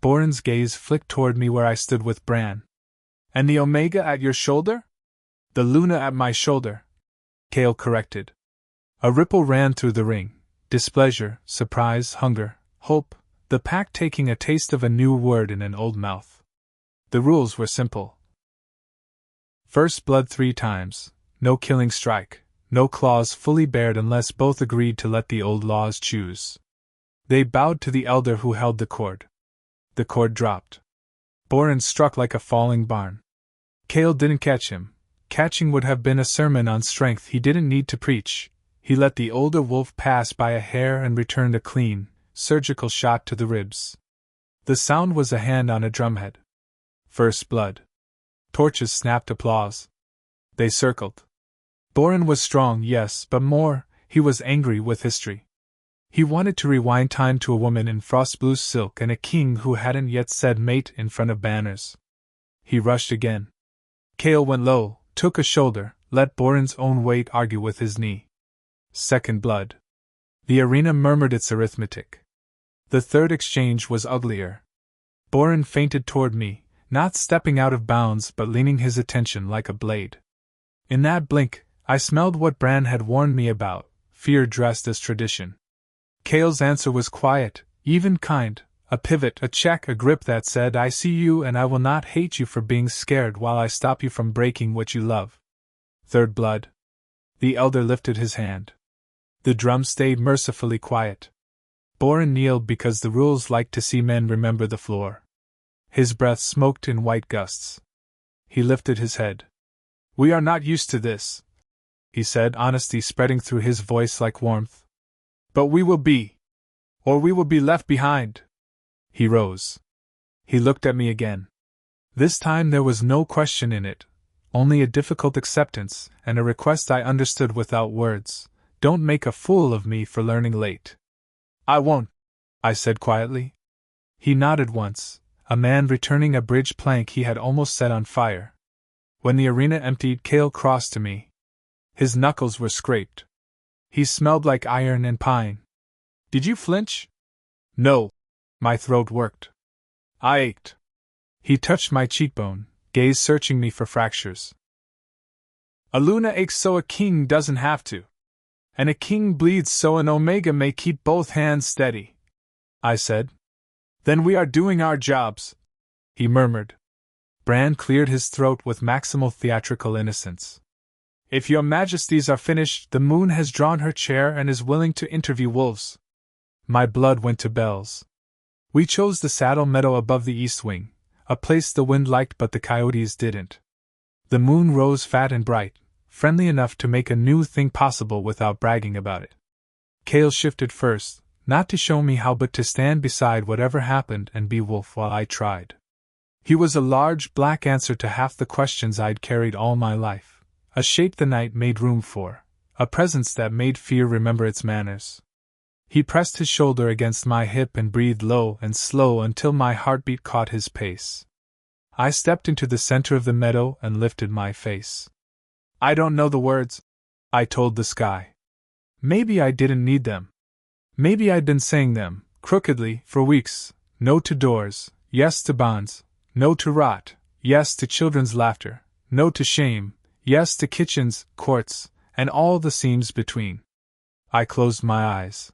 Borin's gaze flicked toward me where I stood with Bran. And the Omega at your shoulder? The Luna at my shoulder, Kale corrected. A ripple ran through the ring, displeasure, surprise, hunger, hope, the pack taking a taste of a new word in an old mouth. The rules were simple. First blood 3 times, no killing strike, no claws fully bared unless both agreed to let the old laws choose. They bowed to the elder who held the cord. The cord dropped. Borin struck like a falling barn. Kale didn't catch him. Catching would have been a sermon on strength he didn't need to preach. He let the older wolf pass by a hair and returned a clean, surgical shot to the ribs. The sound was a hand on a drumhead. First blood. Torches snapped applause. They circled. Borin was strong, yes, but more, he was angry with history. He wanted to rewind time to a woman in frostblue silk and a king who hadn't yet said mate in front of banners. He rushed again. Kale went low, took a shoulder, let Borin's own weight argue with his knee. Second blood. The arena murmured its arithmetic. The third exchange was uglier. Borin feinted toward me, not stepping out of bounds but leaning his attention like a blade. In that blink, I smelled what Bran had warned me about, fear dressed as tradition. Kale's answer was quiet, even kind, a pivot, a check, a grip that said, I see you and I will not hate you for being scared while I stop you from breaking what you love. Third blood. The elder lifted his hand. The drum stayed mercifully quiet. Borin kneeled because the rules like to see men remember the floor. His breath smoked in white gusts. He lifted his head. We are not used to this, he said, honesty spreading through his voice like warmth. But we will be. Or we will be left behind. He rose. He looked at me again. This time there was no question in it, only a difficult acceptance, and a request I understood without words. Don't make a fool of me for learning late. I won't, I said quietly. He nodded once, a man returning a bridge plank he had almost set on fire. When the arena emptied, Kale crossed to me. His knuckles were scraped. He smelled like iron and pine. Did you flinch? No. My throat worked. I ached. He touched my cheekbone, gaze searching me for fractures. A Luna aches so a king doesn't have to. And a king bleeds so an Omega may keep both hands steady, I said. Then we are doing our jobs, he murmured. Bran cleared his throat with maximal theatrical innocence. If your majesties are finished, the moon has drawn her chair and is willing to interview wolves. My blood went to bells. We chose the saddle meadow above the east wing, a place the wind liked but the coyotes didn't. The moon rose fat and bright, friendly enough to make a new thing possible without bragging about it. Kale shifted first, not to show me how but to stand beside whatever happened and be wolf while I tried. He was a large black answer to half the questions I'd carried all my life, a shape the night made room for, a presence that made fear remember its manners. He pressed his shoulder against my hip and breathed low and slow until my heartbeat caught his pace. I stepped into the center of the meadow and lifted my face. I don't know the words, I told the sky. Maybe I didn't need them. Maybe I'd been saying them, crookedly, for weeks. No to doors, yes to bonds, no to rot, yes to children's laughter, no to shame, yes to kitchens, courts, and all the seams between. I closed my eyes.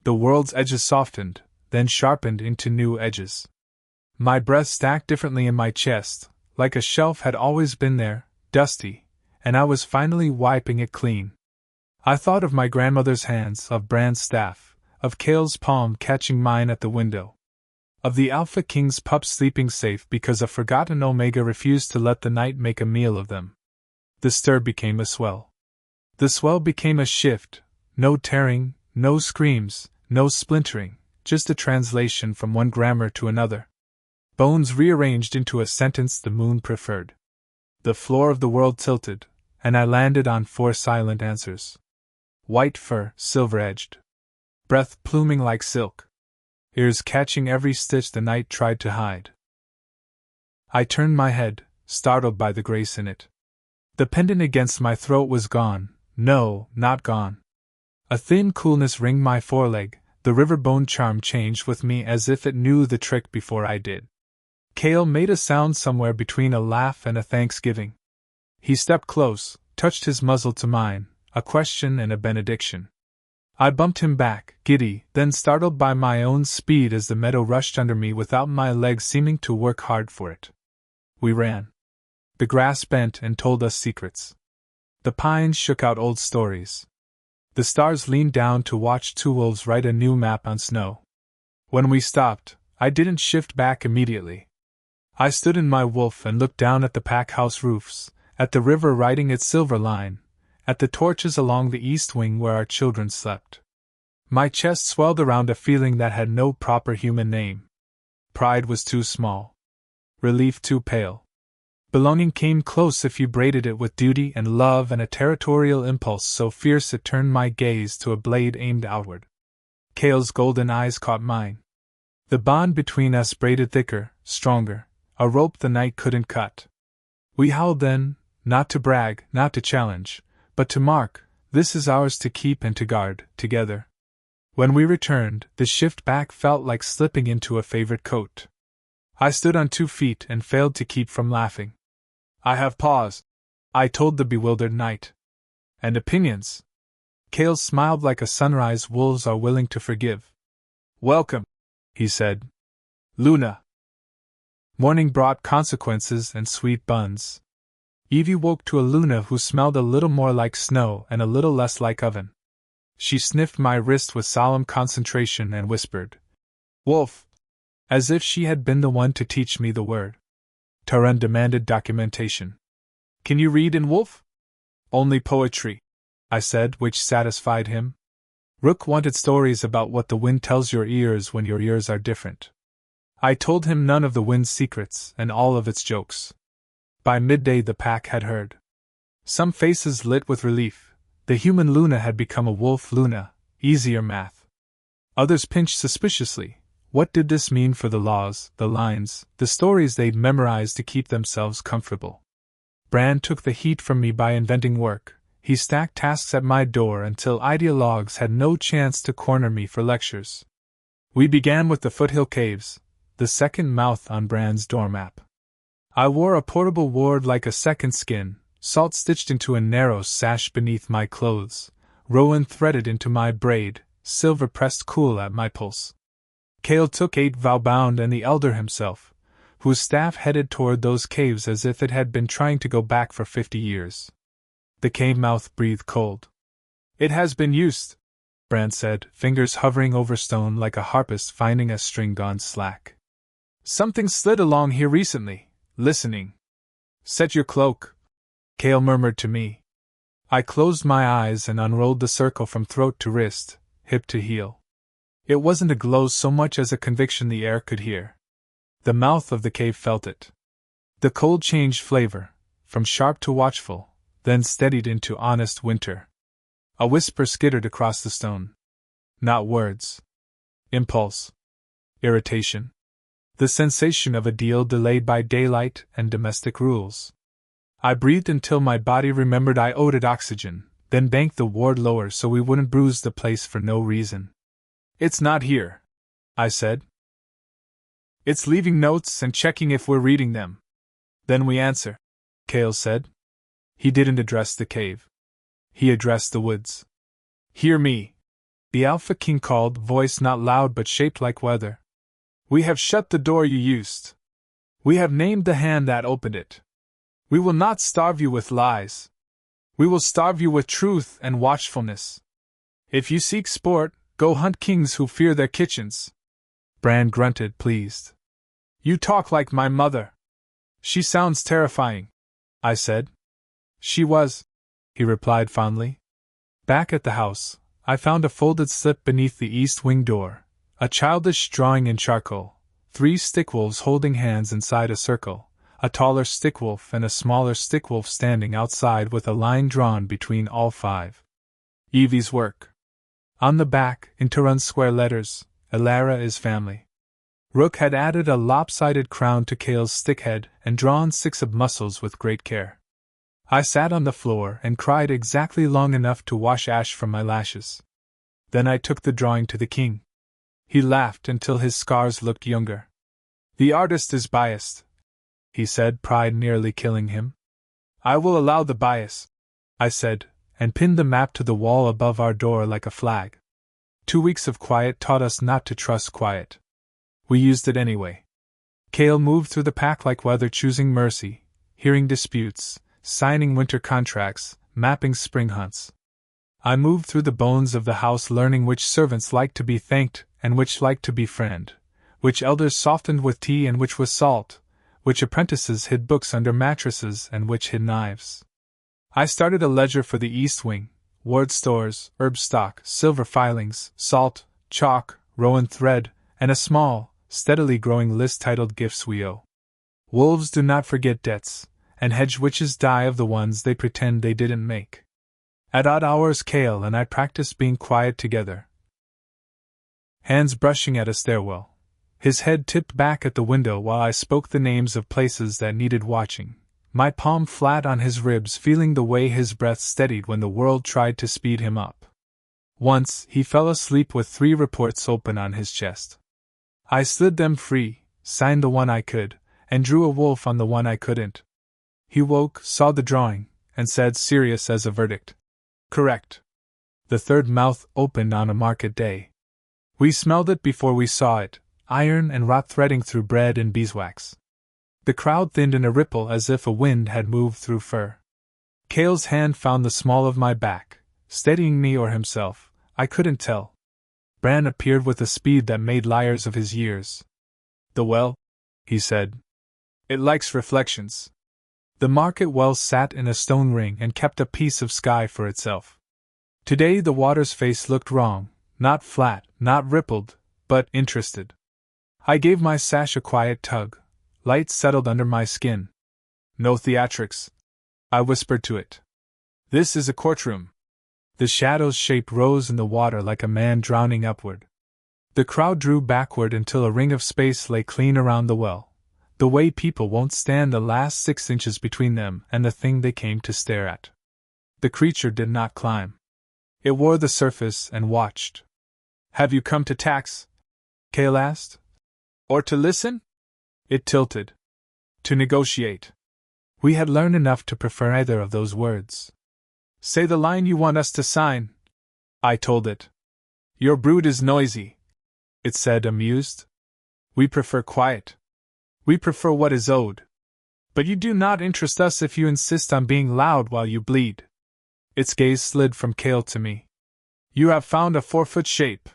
The world's edges softened, then sharpened into new edges. My breath stacked differently in my chest, like a shelf had always been there, dusty, and I was finally wiping it clean. I thought of my grandmother's hands, of Bran's staff, of Kale's palm catching mine at the window, of the Alpha King's pups sleeping safe because a forgotten Omega refused to let the night make a meal of them. The stir became a swell. The swell became a shift, no tearing, no screams, no splintering, just a translation from one grammar to another. Bones rearranged into a sentence the moon preferred. The floor of the world tilted, and I landed on 4 silent answers. White fur, silver-edged. Breath pluming like silk. Ears catching every stitch the night tried to hide. I turned my head, startled by the grace in it. The pendant against my throat was gone. No, not gone. A thin coolness ringed my foreleg. The river bone charm changed with me as if it knew the trick before I did. Kale made a sound somewhere between a laugh and a thanksgiving. He stepped close, touched his muzzle to mine, a question and a benediction. I bumped him back, giddy, then startled by my own speed as the meadow rushed under me without my legs seeming to work hard for it. We ran. The grass bent and told us secrets. The pines shook out old stories. The stars leaned down to watch 2 wolves write a new map on snow. When we stopped, I didn't shift back immediately. I stood in my wolf and looked down at the pack house roofs, at the river riding its silver line, at the torches along the east wing where our children slept. My chest swelled around a feeling that had no proper human name. Pride was too small. Relief too pale. Belonging came close if you braided it with duty and love and a territorial impulse so fierce it turned my gaze to a blade aimed outward. Kale's golden eyes caught mine. The bond between us braided thicker, stronger, a rope the night couldn't cut. We howled then, not to brag, not to challenge, but to mark, this is ours to keep and to guard, together. When we returned, the shift back felt like slipping into a favorite coat. I stood on 2 feet and failed to keep from laughing. I have paws, I told the bewildered knight. And opinions. Kale smiled like a sunrise wolves are willing to forgive. Welcome, he said. Luna. Morning brought consequences and sweet buns. Evie woke to a Luna who smelled a little more like snow and a little less like oven. She sniffed my wrist with solemn concentration and whispered, "Wolf," as if she had been the one to teach me the word. Taran demanded documentation. "Can you read in wolf?" "Only poetry," I said, which satisfied him. Rook wanted stories about what the wind tells your ears when your ears are different. I told him none of the wind's secrets and all of its jokes. By midday the pack had heard. Some faces lit with relief. The human Luna had become a wolf Luna, easier math. Others pinched suspiciously. What did this mean for the laws, the lines, the stories they'd memorized to keep themselves comfortable? Bran took the heat from me by inventing work. He stacked tasks at my door until ideologues had no chance to corner me for lectures. We began with the foothill caves, the second mouth on Bran's door map. I wore a portable ward like a second skin, salt stitched into a narrow sash beneath my clothes, rowan threaded into my braid, silver pressed cool at my pulse. Kale took 8 vowbound and the elder himself, whose staff headed toward those caves as if it had been trying to go back for 50 years. The cave mouth breathed cold. "It has been used," Bran said, fingers hovering over stone like a harpist finding a string gone slack. "Something slid along here recently, listening." "Set your cloak," Kale murmured to me. I closed my eyes and unrolled the circle from throat to wrist, hip to heel. It wasn't a glow so much as a conviction the air could hear. The mouth of the cave felt it. The cold changed flavor, from sharp to watchful, then steadied into honest winter. A whisper skittered across the stone. Not words. Impulse. Irritation. The sensation of a deal delayed by daylight and domestic rules. I breathed until my body remembered I owed it oxygen, then banked the ward lower so we wouldn't bruise the place for no reason. "It's not here," I said. "It's leaving notes and checking if we're reading them. Then we answer," Kale said. He didn't address the cave. He addressed the woods. "Hear me," the Alpha King called, voice not loud but shaped like weather. "We have shut the door you used. We have named the hand that opened it. We will not starve you with lies. We will starve you with truth and watchfulness. If you seek sport, go hunt kings who fear their kitchens. Bran grunted, pleased. You talk like my mother. She sounds terrifying, I said. She was, he replied fondly. Back at the house, I found a folded slip beneath the east wing door, a childish drawing in charcoal, 3 stickwolves holding hands inside a circle, a taller stickwolf and a smaller stickwolf standing outside with a line drawn between all 5. Evie's work. On the back, in Turan's square letters, Elara is family. Rook had added a lopsided crown to Kale's stickhead and drawn 6 of muscles with great care. I sat on the floor and cried exactly long enough to wash ash from my lashes. Then I took the drawing to the king. He laughed until his scars looked younger. The artist is biased, he said, pride nearly killing him. I will allow the bias, I said, and pinned the map to the wall above our door like a flag. 2 weeks of quiet taught us not to trust quiet. We used it anyway. Kale moved through the pack like weather, choosing mercy, hearing disputes, signing winter contracts, mapping spring hunts. I moved through the bones of the house, learning which servants liked to be thanked and which liked to be friend, which elders softened with tea and which was salt, which apprentices hid books under mattresses and which hid knives. I started a ledger for the East Wing, ward stores, herb stock, silver filings, salt, chalk, rowan thread, and a small, steadily growing list titled Gifts We Owe. Wolves do not forget debts, and hedge witches die of the ones they pretend they didn't make. At odd hours Kale and I practiced being quiet together. Hands brushing at a stairwell. His head tipped back at the window while I spoke the names of places that needed watching, my palm flat on his ribs, feeling the way his breath steadied when the world tried to speed him up. Once, he fell asleep with 3 reports open on his chest. I slid them free, signed the one I could, and drew a wolf on the one I couldn't. He woke, saw the drawing, and said, serious as a verdict, correct. The 3rd mouth opened on a market day. We smelled it before we saw it, iron and rot threading through bread and beeswax. The crowd thinned in a ripple as if a wind had moved through fur. Kale's hand found the small of my back, steadying me or himself, I couldn't tell. Bran appeared with a speed that made liars of his years. The well, he said. It likes reflections. The market well sat in a stone ring and kept a piece of sky for itself. Today the water's face looked wrong, not flat, not rippled, but interested. I gave my sash a quiet tug. Light settled under my skin. No theatrics, I whispered to it. This is a courtroom. The shadow's shape rose in the water like a man drowning upward. The crowd drew backward until a ring of space lay clean around the well, the way people won't stand the last 6 inches between them and the thing they came to stare at. The creature did not climb. It wore the surface and watched. Have you come to tax? Kale asked. Or to listen? It tilted. To negotiate. We had learned enough to prefer either of those words. Say the line you want us to sign, I told it. Your brood is noisy, it said, amused. We prefer quiet. We prefer what is owed. But you do not interest us if you insist on being loud while you bleed. Its gaze slid from Kale to me. You have found a 4-foot shape.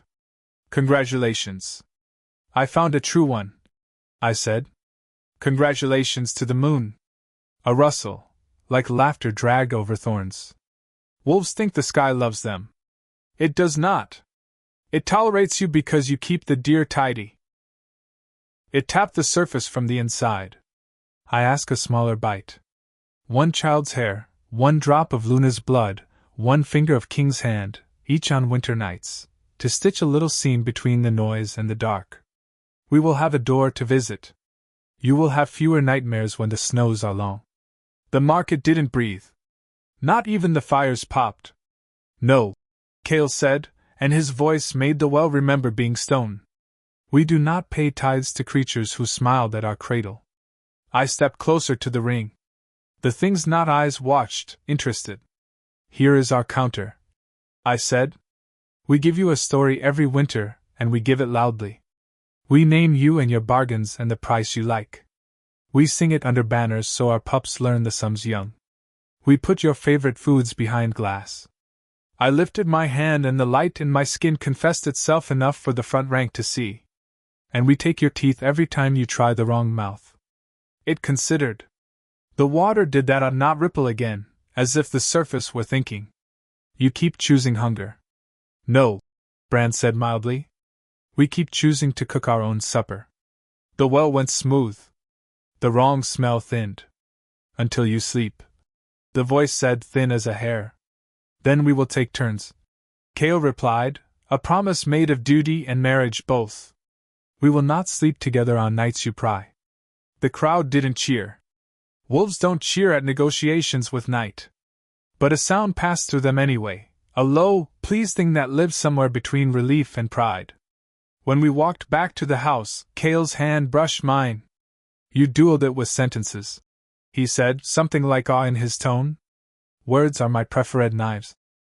Congratulations. I found a true one, I said. Congratulations to the moon. A rustle, like laughter, dragged over thorns. Wolves think the sky loves them. It does not. It tolerates you because you keep the deer tidy. It tapped the surface from the inside. I asked a smaller bite. 1 child's hair, 1 drop of Luna's blood, 1 finger of King's hand, each on winter nights, to stitch a little seam between the noise and the dark. We will have a door to visit. You will have fewer nightmares when the snows are long. The market didn't breathe. Not even the fires popped. No, Kale said, and his voice made the well remember being stone. We do not pay tithes to creatures who smiled at our cradle. I stepped closer to the ring. The thing's not eyes watched, interested. Here is our counter, I said. We give you a story every winter, and we give it loudly. We name you and your bargains and the price you like. We sing it under banners so our pups learn the sums young. We put your favorite foods behind glass. I lifted my hand and the light in my skin confessed itself enough for the front rank to see. And we take your teeth every time you try the wrong mouth. It considered. The water did that not ripple again, as if the surface were thinking. You keep choosing hunger. No, Brand said mildly. We keep choosing to cook our own supper. The well went smooth. The wrong smell thinned. Until you sleep. The voice said, thin as a hair. Then we will take turns. Kale replied, a promise made of duty and marriage both. We will not sleep together on nights you pry. The crowd didn't cheer. Wolves don't cheer at negotiations with night. But a sound passed through them anyway, a low, pleased thing that lived somewhere between relief and pride. When we walked back to the house, Kale's hand brushed mine. You dueled it with sentences, he said, something like awe in his tone. Words are my preferred knives,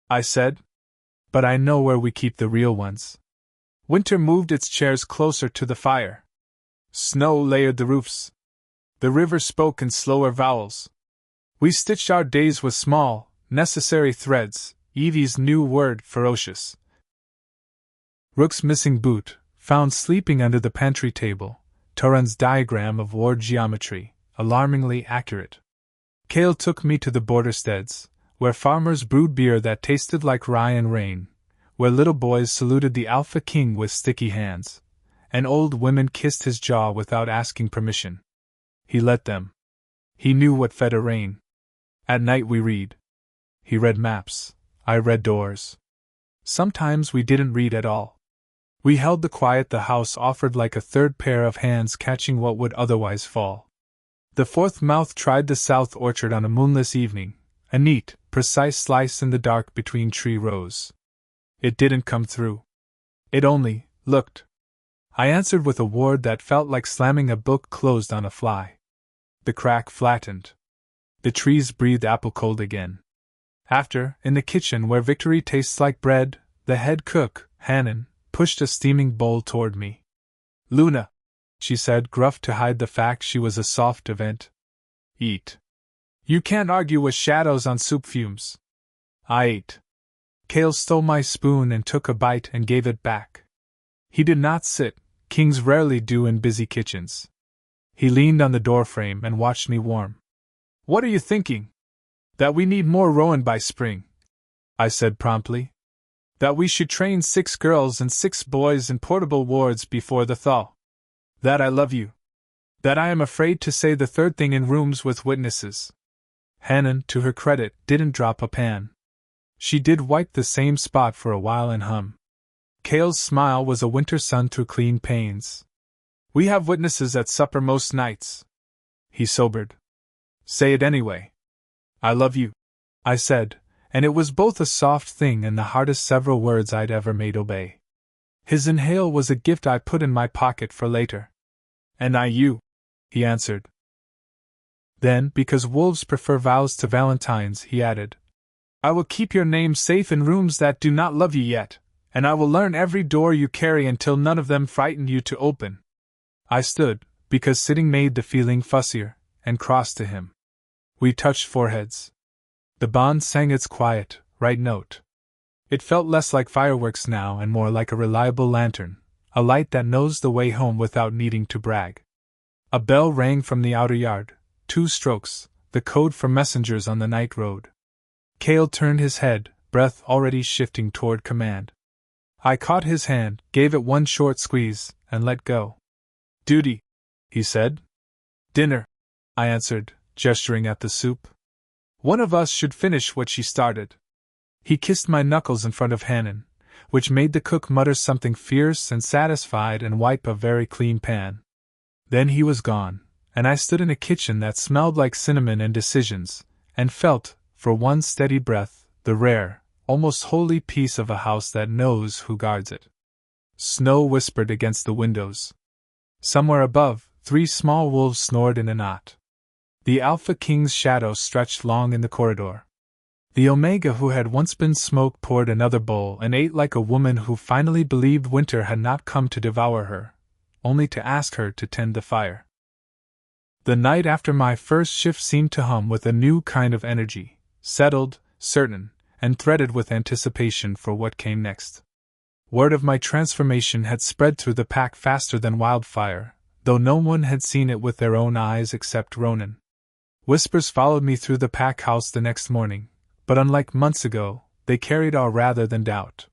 I said. But I know where we keep the real ones. Winter moved its chairs closer to the fire. Snow layered the roofs. The river spoke in slower vowels. We stitched our days with small, necessary threads, Evie's new word, ferocious. Rook's missing boot, found sleeping under the pantry table, Turan's diagram of ward geometry, alarmingly accurate. Kale took me to the bordersteads, where farmers brewed beer that tasted like rye and rain, where little boys saluted the Alpha King with sticky hands, and old women kissed his jaw without asking permission. He let them. He knew what fed a rain. At night we read. He read maps, I read doors. Sometimes we didn't read at all. We held the quiet the house offered like a third pair of hands catching what would otherwise fall. The fourth mouth tried the south orchard on a moonless evening, a neat, precise slice in the dark between tree rows. It didn't come through. It only looked. I answered with a word that felt like slamming a book closed on a fly. The crack flattened. The trees breathed apple cold again. After, in the kitchen where victory tastes like bread, the head cook, Hannon, pushed a steaming bowl toward me. Luna, she said, gruff to hide the fact she was a soft event. Eat. You can't argue with shadows on soup fumes. I ate. Kale stole my spoon and took a bite and gave it back. He did not sit, kings rarely do in busy kitchens. He leaned on the doorframe and watched me warm. What are you thinking? That we need more Rowan by spring, I said promptly. That we should train 6 girls and 6 boys in portable wards before the thaw. That I love you. That I am afraid to say the third thing in rooms with witnesses. Hannon, to her credit, didn't drop a pan. She did wipe the same spot for a while and hum. Kale's smile was a winter sun through clean panes. We have witnesses at supper most nights. He sobered. Say it anyway. I love you, I said, and it was both a soft thing and the hardest several words I'd ever made obey. His inhale was a gift I put in my pocket for later. And I you, he answered. Then, because wolves prefer vows to valentines, he added, I will keep your name safe in rooms that do not love you yet, and I will learn every door you carry until none of them frighten you to open. I stood, because sitting made the feeling fussier, and crossed to him. We touched foreheads. The bond sang its quiet, right note. It felt less like fireworks now and more like a reliable lantern, a light that knows the way home without needing to brag. A bell rang from the outer yard, 2 strokes, the code for messengers on the night road. Kale turned his head, breath already shifting toward command. I caught his hand, gave it one short squeeze, and let go. Duty, he said. Dinner, I answered, gesturing at the soup. One of us should finish what she started. He kissed my knuckles in front of Hannon, which made the cook mutter something fierce and satisfied and wipe a very clean pan. Then he was gone, and I stood in a kitchen that smelled like cinnamon and decisions, and felt, for one steady breath, the rare, almost holy peace of a house that knows who guards it. Snow whispered against the windows. Somewhere above, 3 small wolves snored in a knot. The Alpha King's shadow stretched long in the corridor. The Omega who had once been smoke poured another bowl and ate like a woman who finally believed winter had not come to devour her, only to ask her to tend the fire. The night after my first shift seemed to hum with a new kind of energy. settled, certain, and threaded with anticipation for what came next. Word of my transformation had spread through the pack faster than wildfire, though no one had seen it with their own eyes except Ronan. Whispers followed me through the pack house the next morning, but unlike months ago, they carried awe rather than doubt.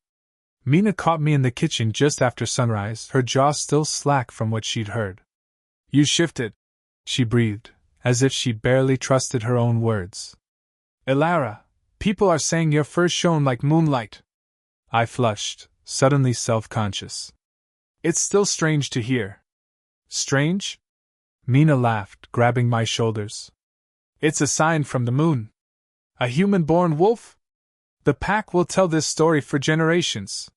Mina caught me in the kitchen just after sunrise, her jaw still slack from what she'd heard. "You shifted," she breathed, as if she barely trusted her own words. "Elara, people are saying your fur shone like moonlight." I flushed, suddenly self-conscious. "It's still strange to hear." "Strange?" Mina laughed, grabbing my shoulders. "It's a sign from the moon. A human-born wolf? The pack will tell this story for generations."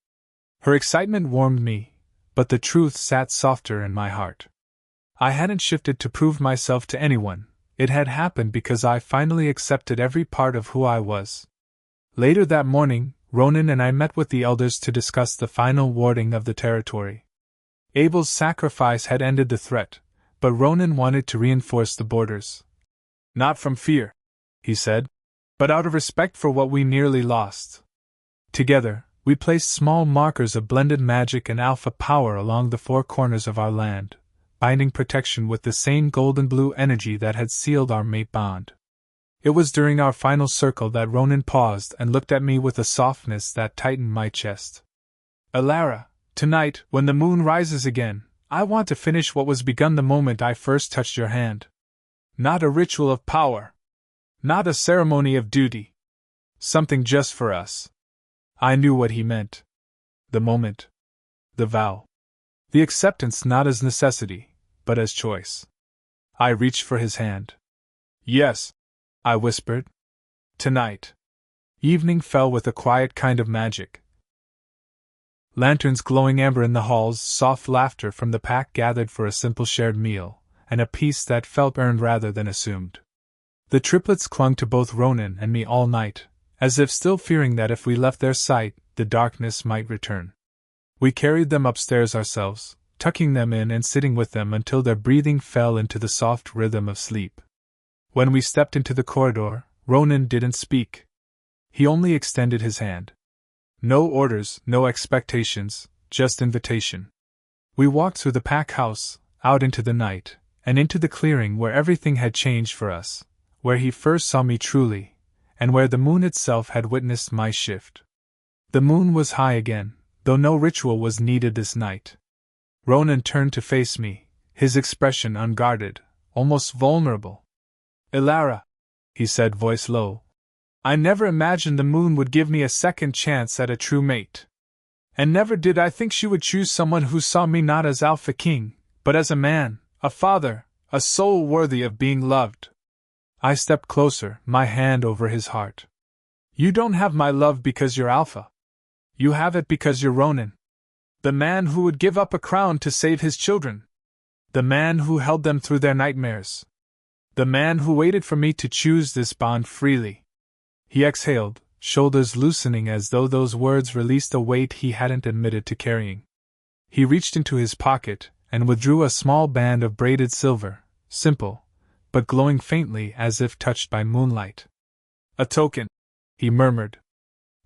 Her excitement warmed me, but the truth sat softer in my heart. I hadn't shifted to prove myself to anyone, it had happened because I finally accepted every part of who I was. Later that morning, Ronan and I met with the elders to discuss the final warding of the territory. Abel's sacrifice had ended the threat, but Ronan wanted to reinforce the borders. "Not from fear," he said, "but out of respect for what we nearly lost." Together, we placed small markers of blended magic and alpha power along the four corners of our land, binding protection with the same golden blue energy that had sealed our mate bond. It was during our final circle that Ronan paused and looked at me with a softness that tightened my chest. "Elara, tonight, when the moon rises again, I want to finish what was begun the moment I first touched your hand. Not a ritual of power. Not a ceremony of duty. Something just for us." I knew what he meant. The moment. The vow. The acceptance not as necessity, but as choice. I reached for his hand. "Yes," I whispered. "Tonight." Evening fell with a quiet kind of magic. Lanterns glowing amber in the halls, soft laughter from the pack gathered for a simple shared meal, and a peace that felt earned rather than assumed. The triplets clung to both Ronan and me all night, as if still fearing that if we left their sight, the darkness might return. We carried them upstairs ourselves, tucking them in and sitting with them until their breathing fell into the soft rhythm of sleep. When we stepped into the corridor, Ronan didn't speak. He only extended his hand. No orders, no expectations, just invitation. We walked through the pack house, out into the night, and into the clearing where everything had changed for us, where he first saw me truly, and where the moon itself had witnessed my shift. The moon was high again, though no ritual was needed this night. Ronan turned to face me, his expression unguarded, almost vulnerable. "Elara," he said, voice low, "I never imagined the moon would give me a second chance at a true mate. And never did I think she would choose someone who saw me not as Alpha King, but as a man, a father, a soul worthy of being loved." I stepped closer, my hand over his heart. "You don't have my love because you're Alpha. You have it because you're Ronan. The man who would give up a crown to save his children. The man who held them through their nightmares. The man who waited for me to choose this bond freely." He exhaled, shoulders loosening as though those words released a weight he hadn't admitted to carrying. He reached into his pocket and withdrew a small band of braided silver, simple, but glowing faintly as if touched by moonlight. "A token," he murmured.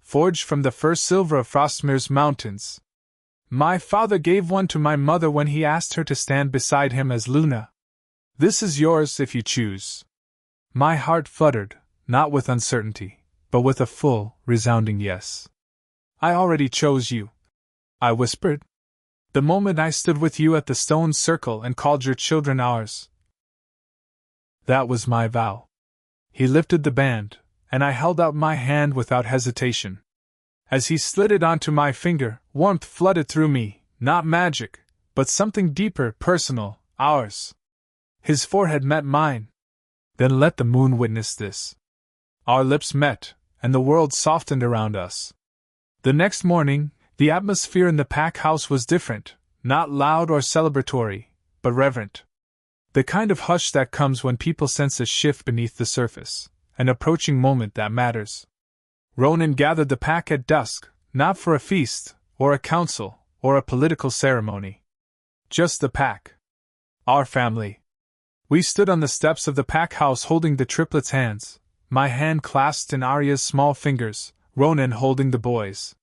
"Forged from the first silver of Frostmere's mountains. My father gave one to my mother when he asked her to stand beside him as Luna. This is yours if you choose." My heart fluttered, not with uncertainty, but with a full, resounding yes. "I already chose you," I whispered. "The moment I stood with you at the stone circle and called your children ours. That was my vow." He lifted the band, and I held out my hand without hesitation. As he slid it onto my finger, warmth flooded through me, not magic, but something deeper, personal, ours. His forehead met mine. Then let the moon witness this. Our lips met, and the world softened around us. The next morning, the atmosphere in the pack house was different, not loud or celebratory, but reverent. The kind of hush that comes when people sense a shift beneath the surface, an approaching moment that matters. Ronan gathered the pack at dusk, not for a feast, or a council, or a political ceremony. Just the pack. Our family. We stood on the steps of the pack house holding the triplets' hands, my hand clasped in Arya's small fingers, Ronan holding the boys.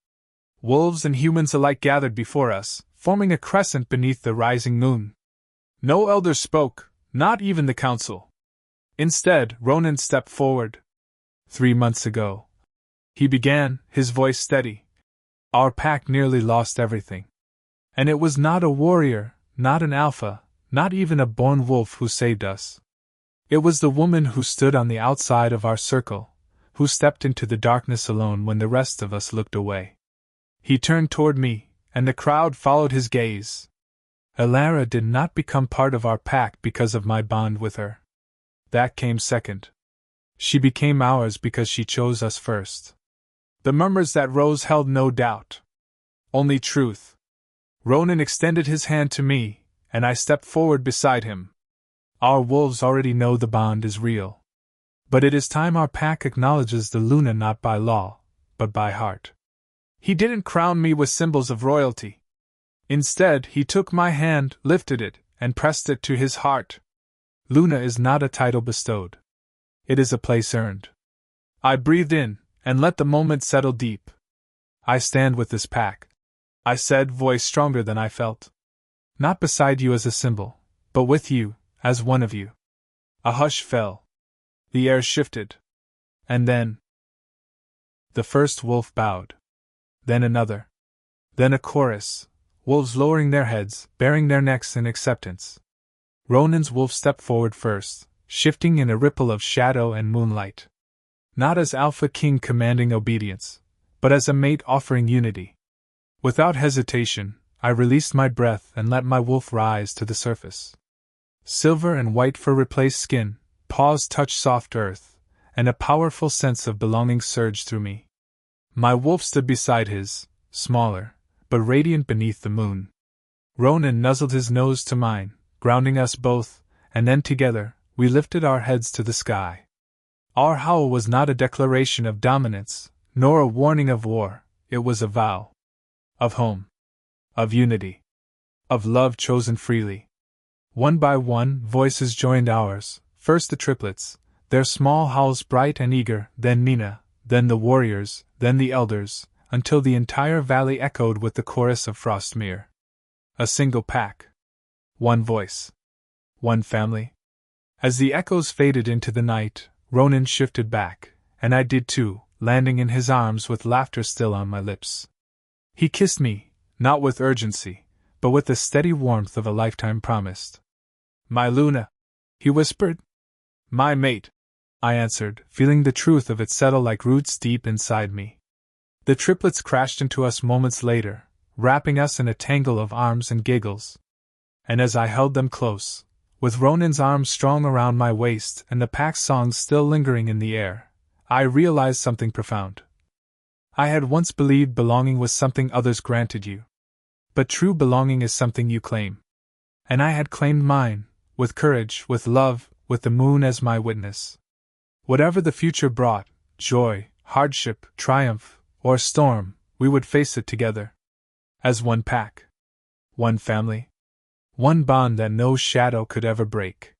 Wolves and humans alike gathered before us, forming a crescent beneath the rising moon. No elder spoke, not even the council. Instead, Ronan stepped forward. 3 months ago, he began, his voice steady. Our pack nearly lost everything. And it was not a warrior, not an alpha, not even a born wolf who saved us. It was the woman who stood on the outside of our circle, who stepped into the darkness alone when the rest of us looked away. He turned toward me, and the crowd followed his gaze. Elara did not become part of our pack because of my bond with her. That came second. She became ours because she chose us first. The murmurs that rose held no doubt. Only truth. Ronan extended his hand to me, and I stepped forward beside him. Our wolves already know the bond is real. But it is time our pack acknowledges the Luna not by law, but by heart. He didn't crown me with symbols of royalty. Instead, he took my hand, lifted it, and pressed it to his heart. Luna is not a title bestowed. It is a place earned. I breathed in, and let the moment settle deep. I stand with this pack, I said, voice stronger than I felt. Not beside you as a symbol, but with you, as one of you. A hush fell. The air shifted. And then the first wolf bowed. Then another. Then a chorus, wolves lowering their heads, baring their necks in acceptance. Ronan's wolf stepped forward first, shifting in a ripple of shadow and moonlight. Not as Alpha King commanding obedience, but as a mate offering unity. Without hesitation, I released my breath and let my wolf rise to the surface. Silver and white fur replaced skin, paws touched soft earth, and a powerful sense of belonging surged through me. My wolf stood beside his, smaller, but radiant beneath the moon. Ronan nuzzled his nose to mine, grounding us both, and then together, we lifted our heads to the sky. Our howl was not a declaration of dominance, nor a warning of war, it was a vow. Of home. Of unity. Of love chosen freely. One by one, voices joined ours, first the triplets, their small howls bright and eager, then Nina, then the warriors, then the elders, until the entire valley echoed with the chorus of Frostmere. A single pack. One voice. One family. As the echoes faded into the night, Ronan shifted back, and I did too, landing in his arms with laughter still on my lips. He kissed me, not with urgency, but with the steady warmth of a lifetime promised. My Luna, he whispered. My mate, I answered, feeling the truth of it settle like roots deep inside me. The triplets crashed into us moments later, wrapping us in a tangle of arms and giggles. And as I held them close, with Ronan's arms strong around my waist and the pack's songs still lingering in the air, I realized something profound. I had once believed belonging was something others granted you. But true belonging is something you claim. And I had claimed mine, with courage, with love, with the moon as my witness. Whatever the future brought, joy, hardship, triumph, or storm, we would face it together. As one pack. One family. One bond that no shadow could ever break.